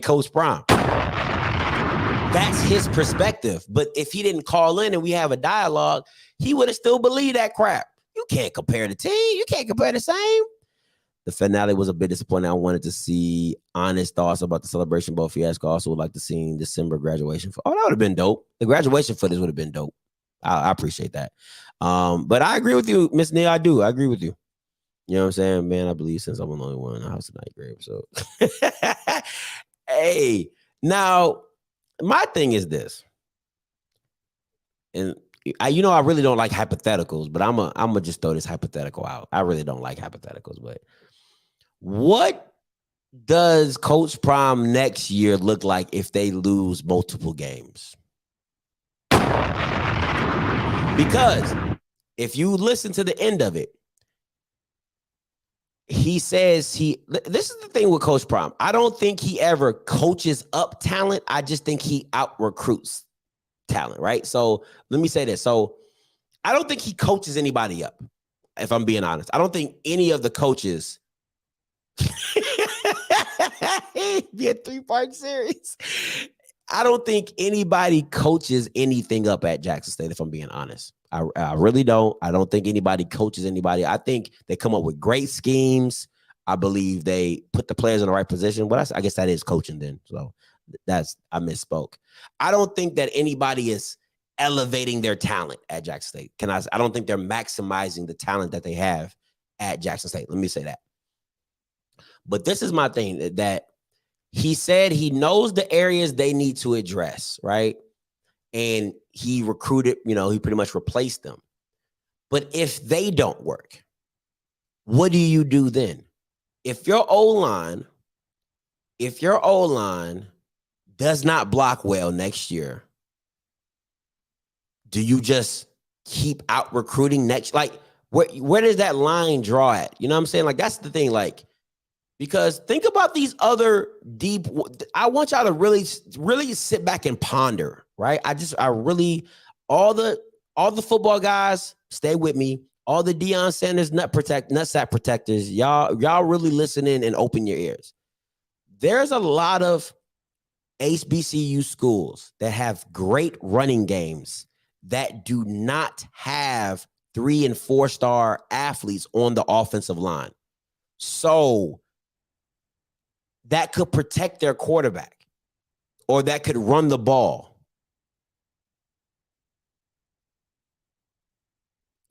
Coach Prime. That's his perspective. But if he didn't call in and we have a dialogue, he would have still believed that crap. You can't compare the team. You can't compare the same. The finale was a bit disappointing. I wanted to see honest thoughts about the Celebration Bowl fiasco. I also would like to see December graduation. That would have been dope. The graduation footage would have been dope. I appreciate that. But I agree with you, Miss Neil. I do. I agree with you. You know what I'm saying? Man, I believe since I'm the only one in the house tonight, grave. So, hey, now, my thing is this. And I really don't like hypotheticals, but I'm gonna just throw this hypothetical out. I really don't like hypotheticals, but what does Coach Prime next year look like if they lose multiple games? Because if you listen to the end of it, he says this is the thing with Coach Prime. I don't think he ever coaches up talent. I just think he out recruits talent, right? So let me say this. So I don't think he coaches anybody up, if I'm being honest. I don't think any of the coaches be a 3-part series. I don't think anybody coaches anything up at Jackson State, if I'm being honest. I really don't. I don't think anybody coaches anybody. I think they come up with great schemes. I believe they put the players in the right position. Well, I guess that is coaching then. So I misspoke. I don't think that anybody is elevating their talent at Jackson State. I don't think they're maximizing the talent that they have at Jackson State. Let me say that. But this is my thing, that he said he knows the areas they need to address, right? And he recruited, he pretty much replaced them. But if they don't work, what do you do then? If your O-line does not block well next year, do you just keep out recruiting next? Like, where does that line draw at? You know what I'm saying? Like, that's the thing. Like, because think about these other deep. I want y'all to really sit back and ponder, right? All the football guys, stay with me. All the Deion Sanders nutsack protectors, y'all really listen in and open your ears. There's a lot of HBCU schools that have great running games that do not have 3- and 4-star athletes on the offensive line. So that could protect their quarterback or that could run the ball.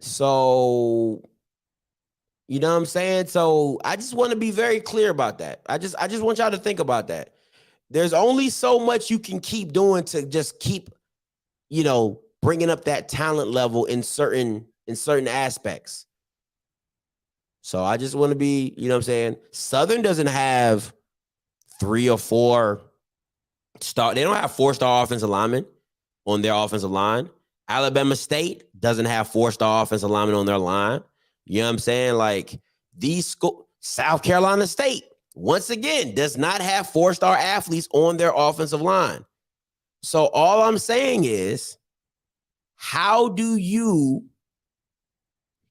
So, you know what I'm saying? So I just want to be very clear about that. I just want y'all to think about that. There's only so much you can keep doing to just keep, bringing up that talent level in certain aspects. So I just want to be, you know what I'm saying? Southern doesn't have 3 or 4 star. They don't have 4-star offensive linemen on their offensive line. Alabama State doesn't have 4-star offensive linemen on their line. You know what I'm saying? Like South Carolina State, once again, does not have 4-star athletes on their offensive line. So all I'm saying is, how do you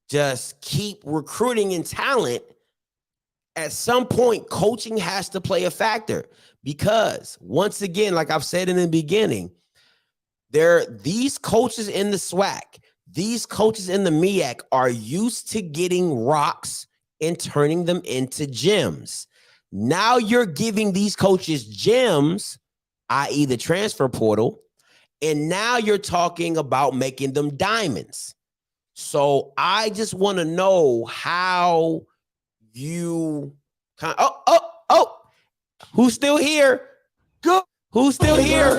just keep recruiting in talent? At some point, coaching has to play a factor because, once again, like I've said in the beginning, these coaches in the SWAC, these coaches in the MEAC are used to getting rocks and turning them into gems. Now you're giving these coaches gems, i.e. the transfer portal, and now you're talking about making them diamonds. So I just want to know how you who's still here? Good. Who's still here?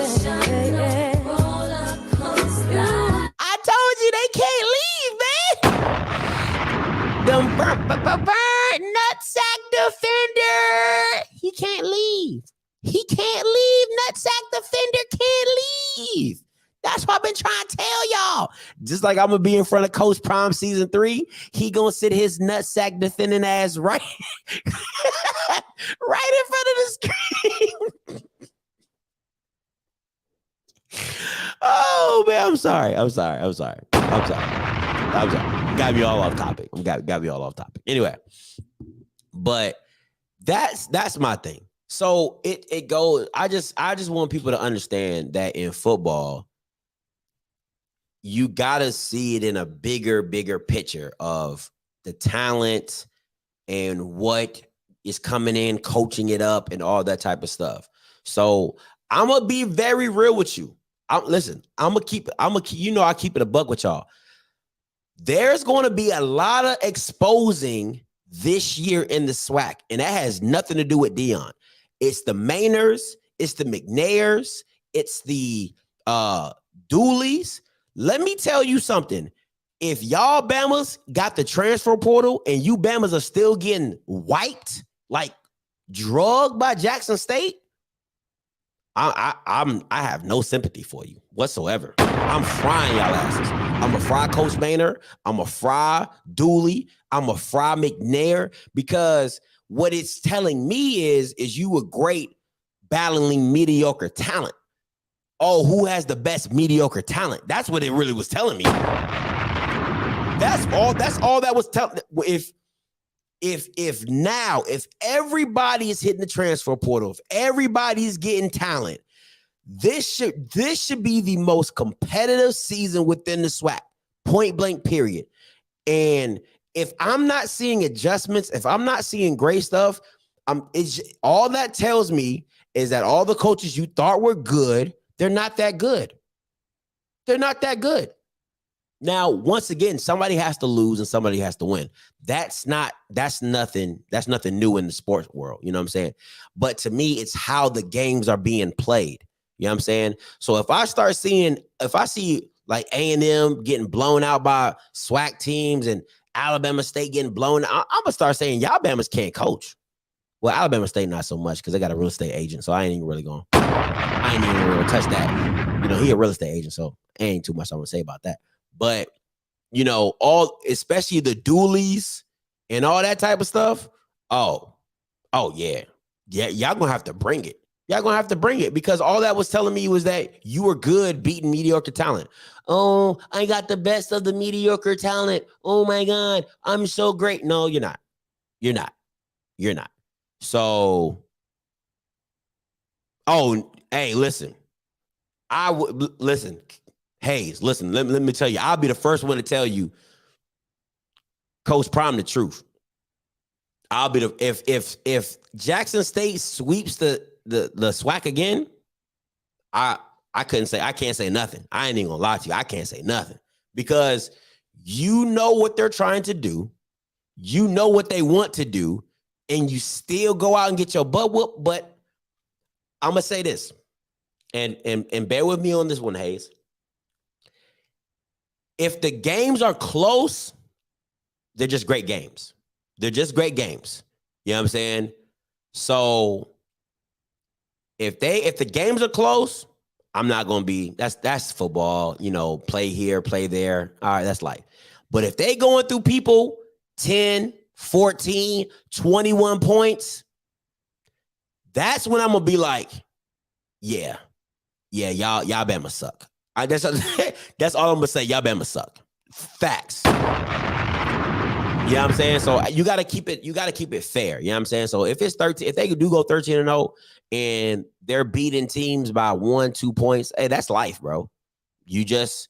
I told you they can't leave, man. The burn nutsack defender. He can't leave. He can't leave. Nutsack defender can't leave. That's what I've been trying to tell y'all. Just like I'm going to be in front of Coach Prime season 3, he going to sit his nutsack defending ass right in front of the screen. Oh, man, I'm sorry. Got me all off topic. Got me all off topic. Anyway, but that's my thing. So it goes. I just want people to understand that in football, you got to see it in a bigger picture of the talent and what is coming in, coaching it up and all that type of stuff. So I'm going to be very real with you. I keep it a buck with y'all. There's going to be a lot of exposing this year in the SWAC, and that has nothing to do with Deion. It's the Mainers, it's the McNairs, it's the Dooleys. Let me tell you something. If y'all Bamas got the transfer portal and you Bamas are still getting wiped, like drugged by Jackson State, I have no sympathy for you whatsoever. I'm frying y'all asses. I'm a fry Coach Maynard. I'm a fry Dooley. I'm a fry McNair, because what it's telling me is you a great battling mediocre talent. Oh, who has the best mediocre talent? That's what it really was telling me. That's all that was telling. If everybody is hitting the transfer portal, if everybody's getting talent, this should be the most competitive season within the SWAC, point blank period. And if I'm not seeing adjustments, if I'm not seeing great stuff, all that tells me is that all the coaches you thought were good, they're not that good. They're not that good. Now, once again, somebody has to lose and somebody has to win. That's nothing new in the sports world. You know what I'm saying? But to me, it's how the games are being played. You know what I'm saying? So if I see like A&M getting blown out by SWAC teams and Alabama State getting blown. I'm gonna start saying y'all Bama's can't coach. Well, Alabama State not so much because they got a real estate agent, so I ain't even really gonna touch that. You know, he a real estate agent, so ain't too much I'm gonna say about that. But you know, especially the dualies and all that type of stuff. Oh yeah, y'all gonna have to bring it. Y'all gonna have to bring it because all that was telling me was that you were good beating mediocre talent. Oh, I got the best of the mediocre talent. Oh my God, I'm so great. No, you're not. You're not. You're not. So, hey, listen. I would listen, Hayes. Listen, let me tell you. I'll be the first one to tell you, Coach Prime, the truth. I'll be if Jackson State sweeps the SWAC again, I can't say nothing. I ain't even gonna lie to you. I can't say nothing because you know what they're trying to do. You know what they want to do, and you still go out and get your butt whooped. But I'm gonna say this, and bear with me on this one, Hayes. If the games are close, they're just great games. They're just great games. You know what I'm saying? So if the games are close, I'm not going to be, that's football, you know, play here, play there. All right, that's life. But if they going through people 10, 14, 21 points, that's when I'm going to be like, yeah, y'all Bama suck. That's all I'm going to say. Y'all Bama suck. Facts. You know what I'm saying? So you got to keep it fair. You know what I'm saying? So if it's 13, if they do go 13-0 and they're beating teams by 1-2 points, hey, that's life, bro. That's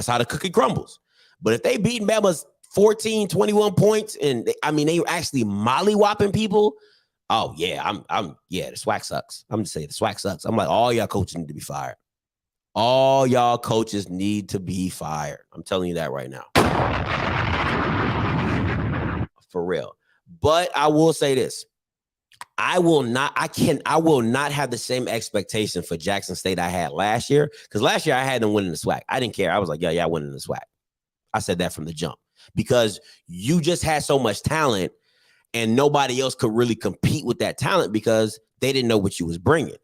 how the cookie crumbles. But if they beating Bama's 14, 21 points and they were actually molly-whopping people, oh yeah, the SWAC sucks. I'm just saying the SWAC sucks. I'm like, all y'all coaches need to be fired. All y'all coaches need to be fired. I'm telling you that right now. For real. But I will say this. I will not have the same expectation for Jackson State I had last year. Because last year I had them winning the SWAC. I didn't care. I was like, yeah, winning the SWAC. I said that from the jump. Because you just had so much talent and nobody else could really compete with that talent because they didn't know what you was bringing.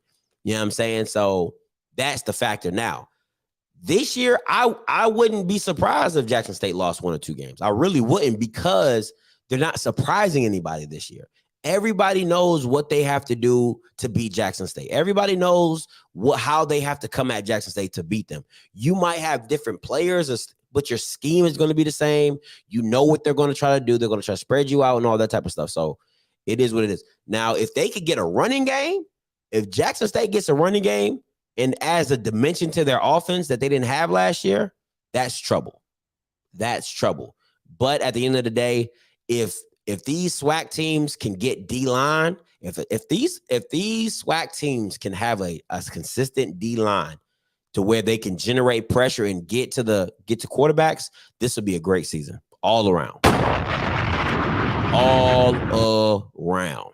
You know what I'm saying? So that's the factor now. This year, I wouldn't be surprised if Jackson State lost 1 or 2 games. I really wouldn't because they're not surprising anybody this year. Everybody knows what they have to do to beat Jackson State. Everybody knows how they have to come at Jackson State to beat them. You might have different players, but your scheme is going to be the same. You know what they're going to try to do. They're going to try to spread you out and all that type of stuff. So it is what it is. Now, if they could get a running game, if Jackson State gets a running game and adds a dimension to their offense that they didn't have last year, that's trouble. That's trouble. But at the end of the day, if these SWAC teams can get D-line, if these SWAC teams can have a consistent D-line to where they can generate pressure and get to quarterbacks, this will be a great season all around. All around.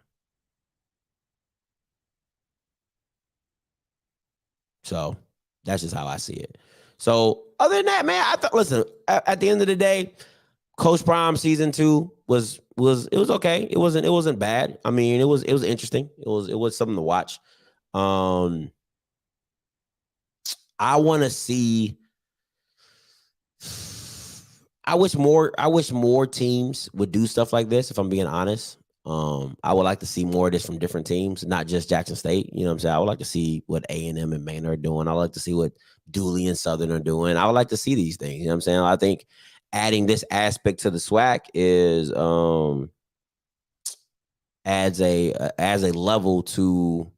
So that's just how I see it. So other than that, man, listen, at the end of the day, Coach Prime season 2 was okay. It wasn't bad. I mean, it was interesting. It was something to watch. I want to see. I wish more teams would do stuff like this, if I'm being honest. I would like to see more of this from different teams, not just Jackson State. You know what I'm saying? I would like to see what A&M and Maine are doing. I would like to see what Dooley and Southern are doing. I would like to see these things. You know what I'm saying? I think adding this aspect to the SWAC is adds a level to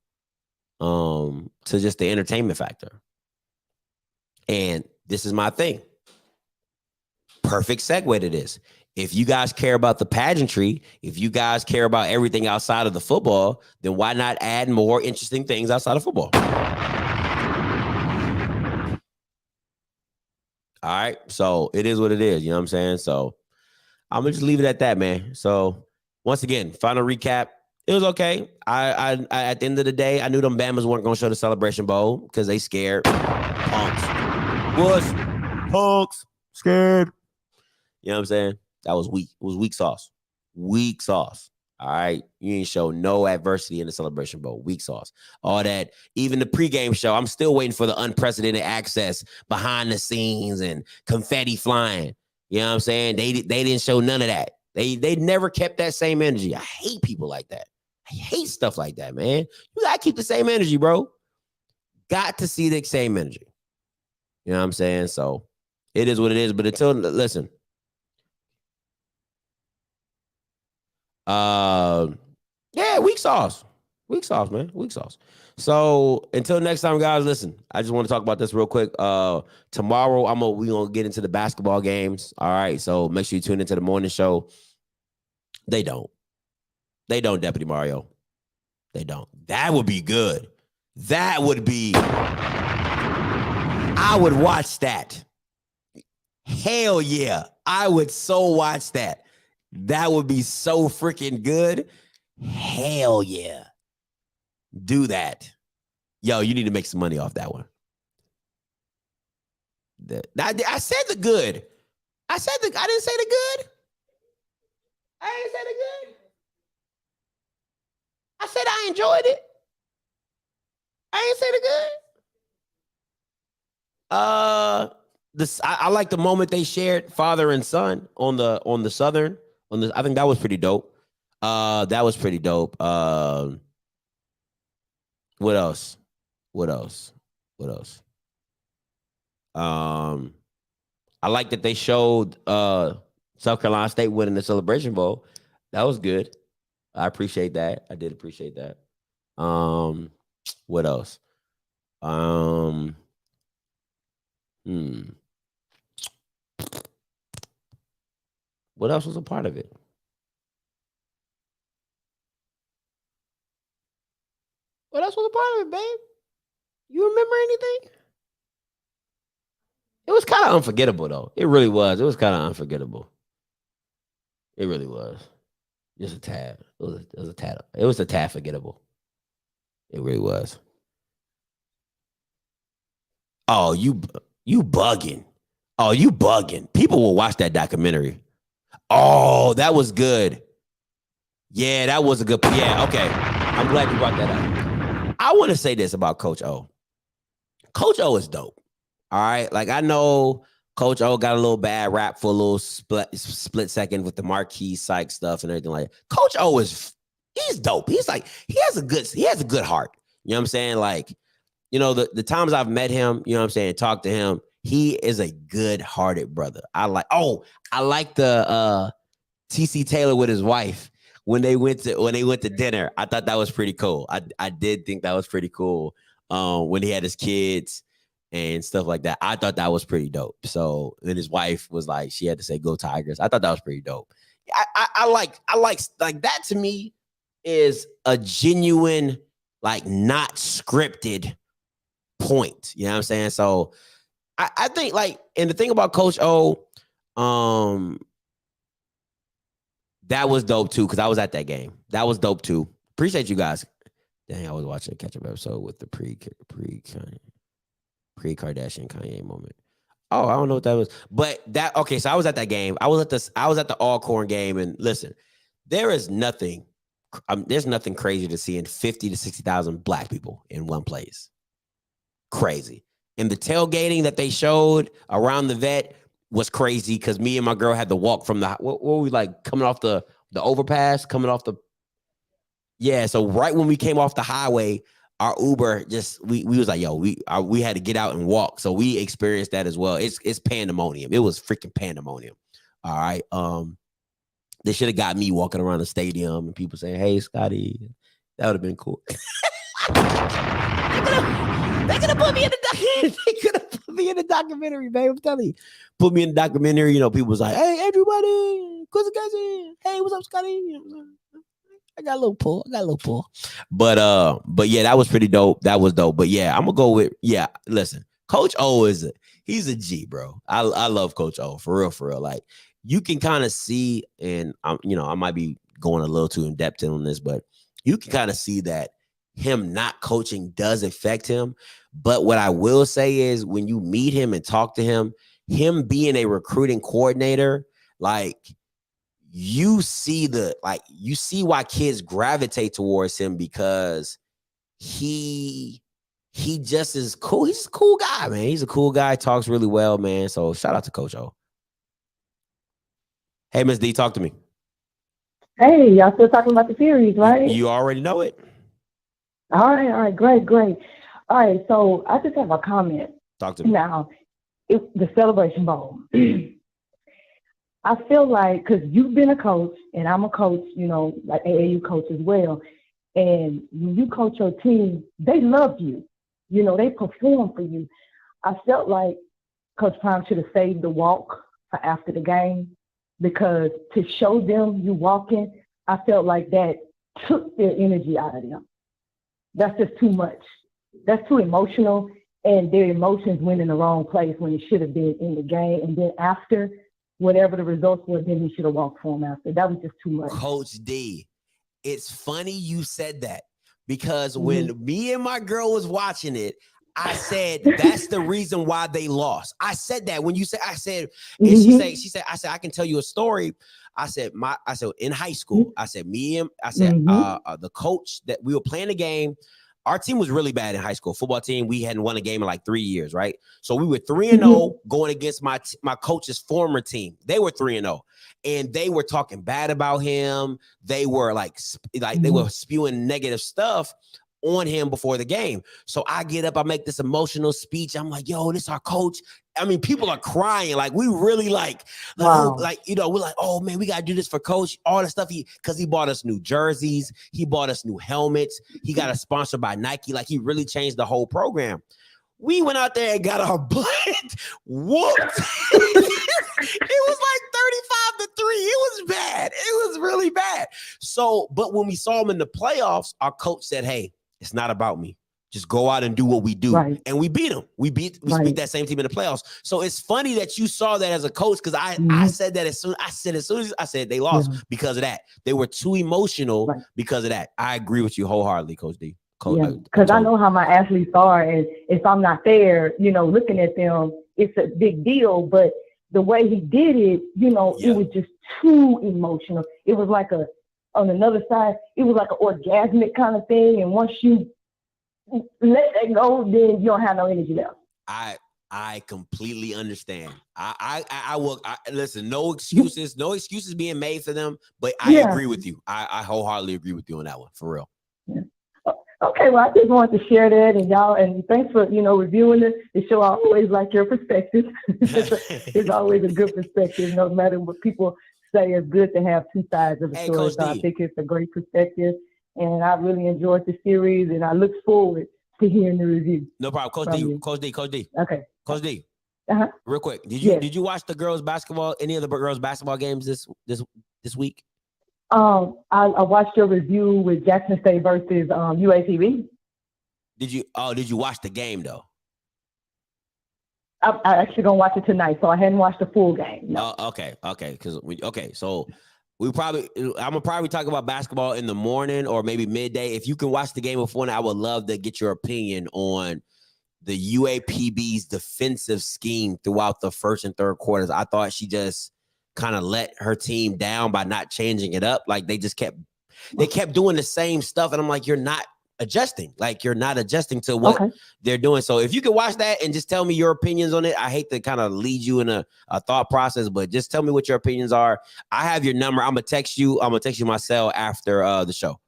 just the entertainment factor. And this is my thing. Perfect segue to this. If you guys care about the pageantry, if you guys care about everything outside of the football, then why not add more interesting things outside of football? All right. So it is what it is. You know what I'm saying? So I'm going to just leave it at that, man. So once again, final recap. It was okay. I at the end of the day, I knew them Bamas weren't going to show the Celebration Bowl because they scared. Punks. Scared. You know what I'm saying? That was weak. It was weak sauce. Weak sauce. All right. You ain't show no adversity in the Celebration Bowl. Weak sauce. All that. Even the pregame show, I'm still waiting for the unprecedented access behind the scenes and confetti flying. You know what I'm saying? They didn't show none of that. They never kept that same energy. I hate people like that. I hate stuff like that, man. You gotta keep the same energy, bro. Got to see the same energy. You know what I'm saying? So it is what it is. But until listen. Yeah, weak sauce. Weak sauce, man. Weak sauce. So until next time, guys, listen. I just want to talk about this real quick. Tomorrow, we gonna get into the basketball games. All right. So make sure you tune into the morning show. They don't, Deputy Mario. They don't. That would be good. That would be. I would watch that. Hell yeah. I would so watch that. That would be so freaking good. Hell yeah. Do that. Yo, you need to make some money off that one. I said the good. I didn't say the good. I didn't say the good. I said I enjoyed it. I ain't say the good. I like the moment they shared father and son on the Southern. I think that was pretty dope. That was pretty dope. What else? I like that they showed South Carolina State winning the Celebration Bowl. That was good. I appreciate that. I did appreciate that. What else? What else was a part of it? What else was a part of it, babe? You remember anything? It was kind of unforgettable, though. It really was. It was kind of unforgettable. It really was. Just a tad. It was a tad forgettable. It really was. Oh, you bugging. Oh, you bugging. People will watch that documentary. Oh, that was good. Yeah, that was a good. Yeah, okay. I'm glad you brought that up. I want to say this about Coach O. Coach O is dope. All right. Like, I know Coach O got a little bad rap for a little split second with the Marquis Sykes stuff and everything like that. Coach O he's dope. He has a good heart. You know what I'm saying? Like, you know, the times I've met him, you know what I'm saying, talked to him, he is a good-hearted brother. I like the TC Taylor with his wife when they went to dinner. I thought that was pretty cool. I did think that was pretty cool. When he had his kids and stuff like that. I thought that was pretty dope. So then his wife was like, she had to say "Go Tigers." I thought that was pretty dope. I like that. To me is a genuine, like, not scripted point. You know what I'm saying? So I think, like, and the thing about Coach O, that was dope too, because I was at that game. That was dope too. Appreciate you guys. Dang, I was watching a catch-up episode with the pre-Kardashian Kanye moment. Oh, I don't know what that was. But that, okay, so I was at that game. I was at the Alcorn game, and listen, there's nothing crazy to seeing 50 to 60,000 black people in one place. Crazy. And the tailgating that they showed around the vet was crazy, because me and my girl had to walk from what were we, like, coming off the overpass, yeah, so right when we came off the highway, our Uber we was like, yo, we had to get out and walk. So we experienced that as well. It's pandemonium. It was freaking pandemonium. All right. They should have got me walking around the stadium and people saying, "Hey, Scotty." That would have been cool. They could have put me in the documentary. They could have put me in the documentary, babe. I'm telling you. Put me in the documentary. You know, people was like, "Hey, everybody, cousin. Hey, what's up, Scotty?" I got a little pull. But yeah, that was pretty dope. That was dope. But yeah, I'm gonna go with, yeah, listen, Coach O he's a G, bro. I love Coach O, for real. Like, you can kind of see, and I might be going a little too in depth on this, but you can kind of see that him not coaching does affect him. But what I will say is, when you meet him and talk to him being a recruiting coordinator, like, you see why kids gravitate towards him, because he just is cool. He's a cool guy, man. He's a cool guy, talks really well, man. So shout out to Coach O. Hey, Miss D, talk to me. Hey, y'all still talking about the series, right? You already know it. All right, great. All right, so I just have a comment. Talk to me. Now, the Celebration Bowl. I feel like, because you've been a coach, and I'm a coach, like AAU coach as well, and when you coach your team, they love you. They perform for you. I felt like Coach Prime should have saved the walk for after the game, because to show them you walking, I felt like that took their energy out of them. That's just too much. That's too emotional, and their emotions went in the wrong place when it should have been in the game. And then after, whatever the results were, then he should have walked for him after. That was just too much. Coach D, it's funny you said that, because when me and my girl was watching it, I said, that's the reason why they lost. I said that when you said, and she said, I can tell you a story. I said, in high school, I said, the coach that we were playing the game, our team was really bad in high school. Football team, we hadn't won a game in like 3 years, right? So we were 3-0 going against my coach's former team. They were 3-0, and they were talking bad about him. They were like they were spewing negative stuff on him before the game. So I get up, I make this emotional speech. I'm like, yo, this is our coach. I mean, people are crying. Like, we really we're like, oh man, we got to do this for coach. All the stuff because he bought us new jerseys. He bought us new helmets. He got us sponsored by Nike. Like, he really changed the whole program. We went out there and got our butt whooped. It was like 35-3. It was bad. It was really bad. So, but when we saw him in the playoffs, our coach said, hey, it's not about me. Just go out and do what we do. Right. And we beat them. We beat that same team in the playoffs. So it's funny that you saw that as a coach, because I said that as soon as I said they lost because of that. They were too emotional because of that. I agree with you wholeheartedly, Coach D. Because I know how my athletes are, and if I'm not there, looking at them, it's a big deal. But the way he did it, it was just too emotional. It was like on another side, it was like an orgasmic kind of thing. And once you let that go, then you don't have no energy left. I completely understand. I will listen. No excuses being made for them. But I agree with you. I wholeheartedly agree with you on that one, for real. Yeah. Okay, well, I just wanted to share that, and thanks for reviewing the show. I always like your perspective. It's always a good perspective, no matter what people say. It's good to have two sides of the story. Coach so D. I think it's a great perspective, and I really enjoyed the series, and I look forward to hearing the review. No problem, Coach D. Coach D. Okay, Coach D. Real quick, did you watch the girls' basketball? Any of the girls' basketball games this week? I watched your review with Jackson State versus UAPB. Did you watch the game though? I actually gonna watch it tonight, so I hadn't watched the full game. No. Okay. So I'm gonna probably talk about basketball in the morning or maybe midday. If you can watch the game before, I would love to get your opinion on the UAPB's defensive scheme throughout the first and third quarters. I thought she just kind of let her team down by not changing it up. Like, they kept doing the same stuff, and I'm like, you're not adjusting. Like, you're not adjusting to what they're doing. So if you can watch that and just tell me your opinions on it. I hate to kind of lead you in a thought process, but just tell me what your opinions are. I have your number. I'm gonna text you my cell after the show.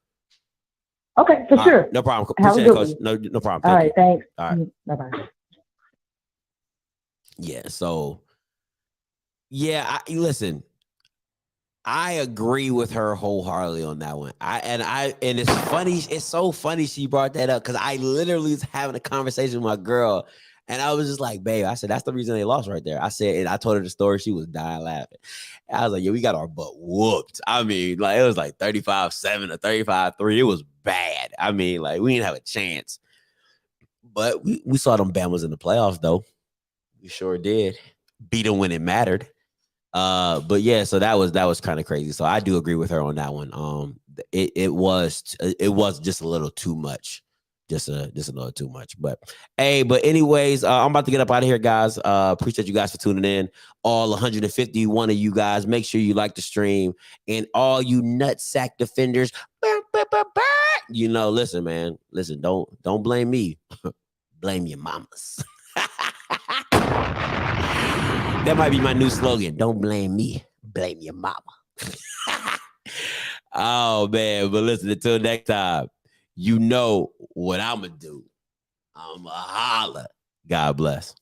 Okay, for sure. No problem. Appreciate it, Coach. No problem. All right, thanks. All right. Bye-bye. Yeah, so listen, I agree with her wholeheartedly on that one. And it's funny. It's so funny she brought that up, because I literally was having a conversation with my girl, and I was just like, babe, I said, that's the reason they lost right there. I said, and I told her the story. She was dying laughing. I was like, we got our butt whooped. I mean, like, it was like 35-7 or 35-3. It was bad. I mean, like, we didn't have a chance. But we saw them Bama's in the playoffs, though. We sure did. Beat them when it mattered. But yeah, so that was kind of crazy. So I do agree with her on that one. It was just a little too much just a little too much. But anyways, I'm about to get up out of here, guys. Appreciate you guys for tuning in. All 151 of you guys, make sure you like the stream, and all you nutsack defenders, listen, man, listen, don't blame me, blame your mamas. That might be my new slogan. Don't blame me, blame your mama. Oh man, but listen, until next time, you know what I'm gonna do. I'm a holler. God bless.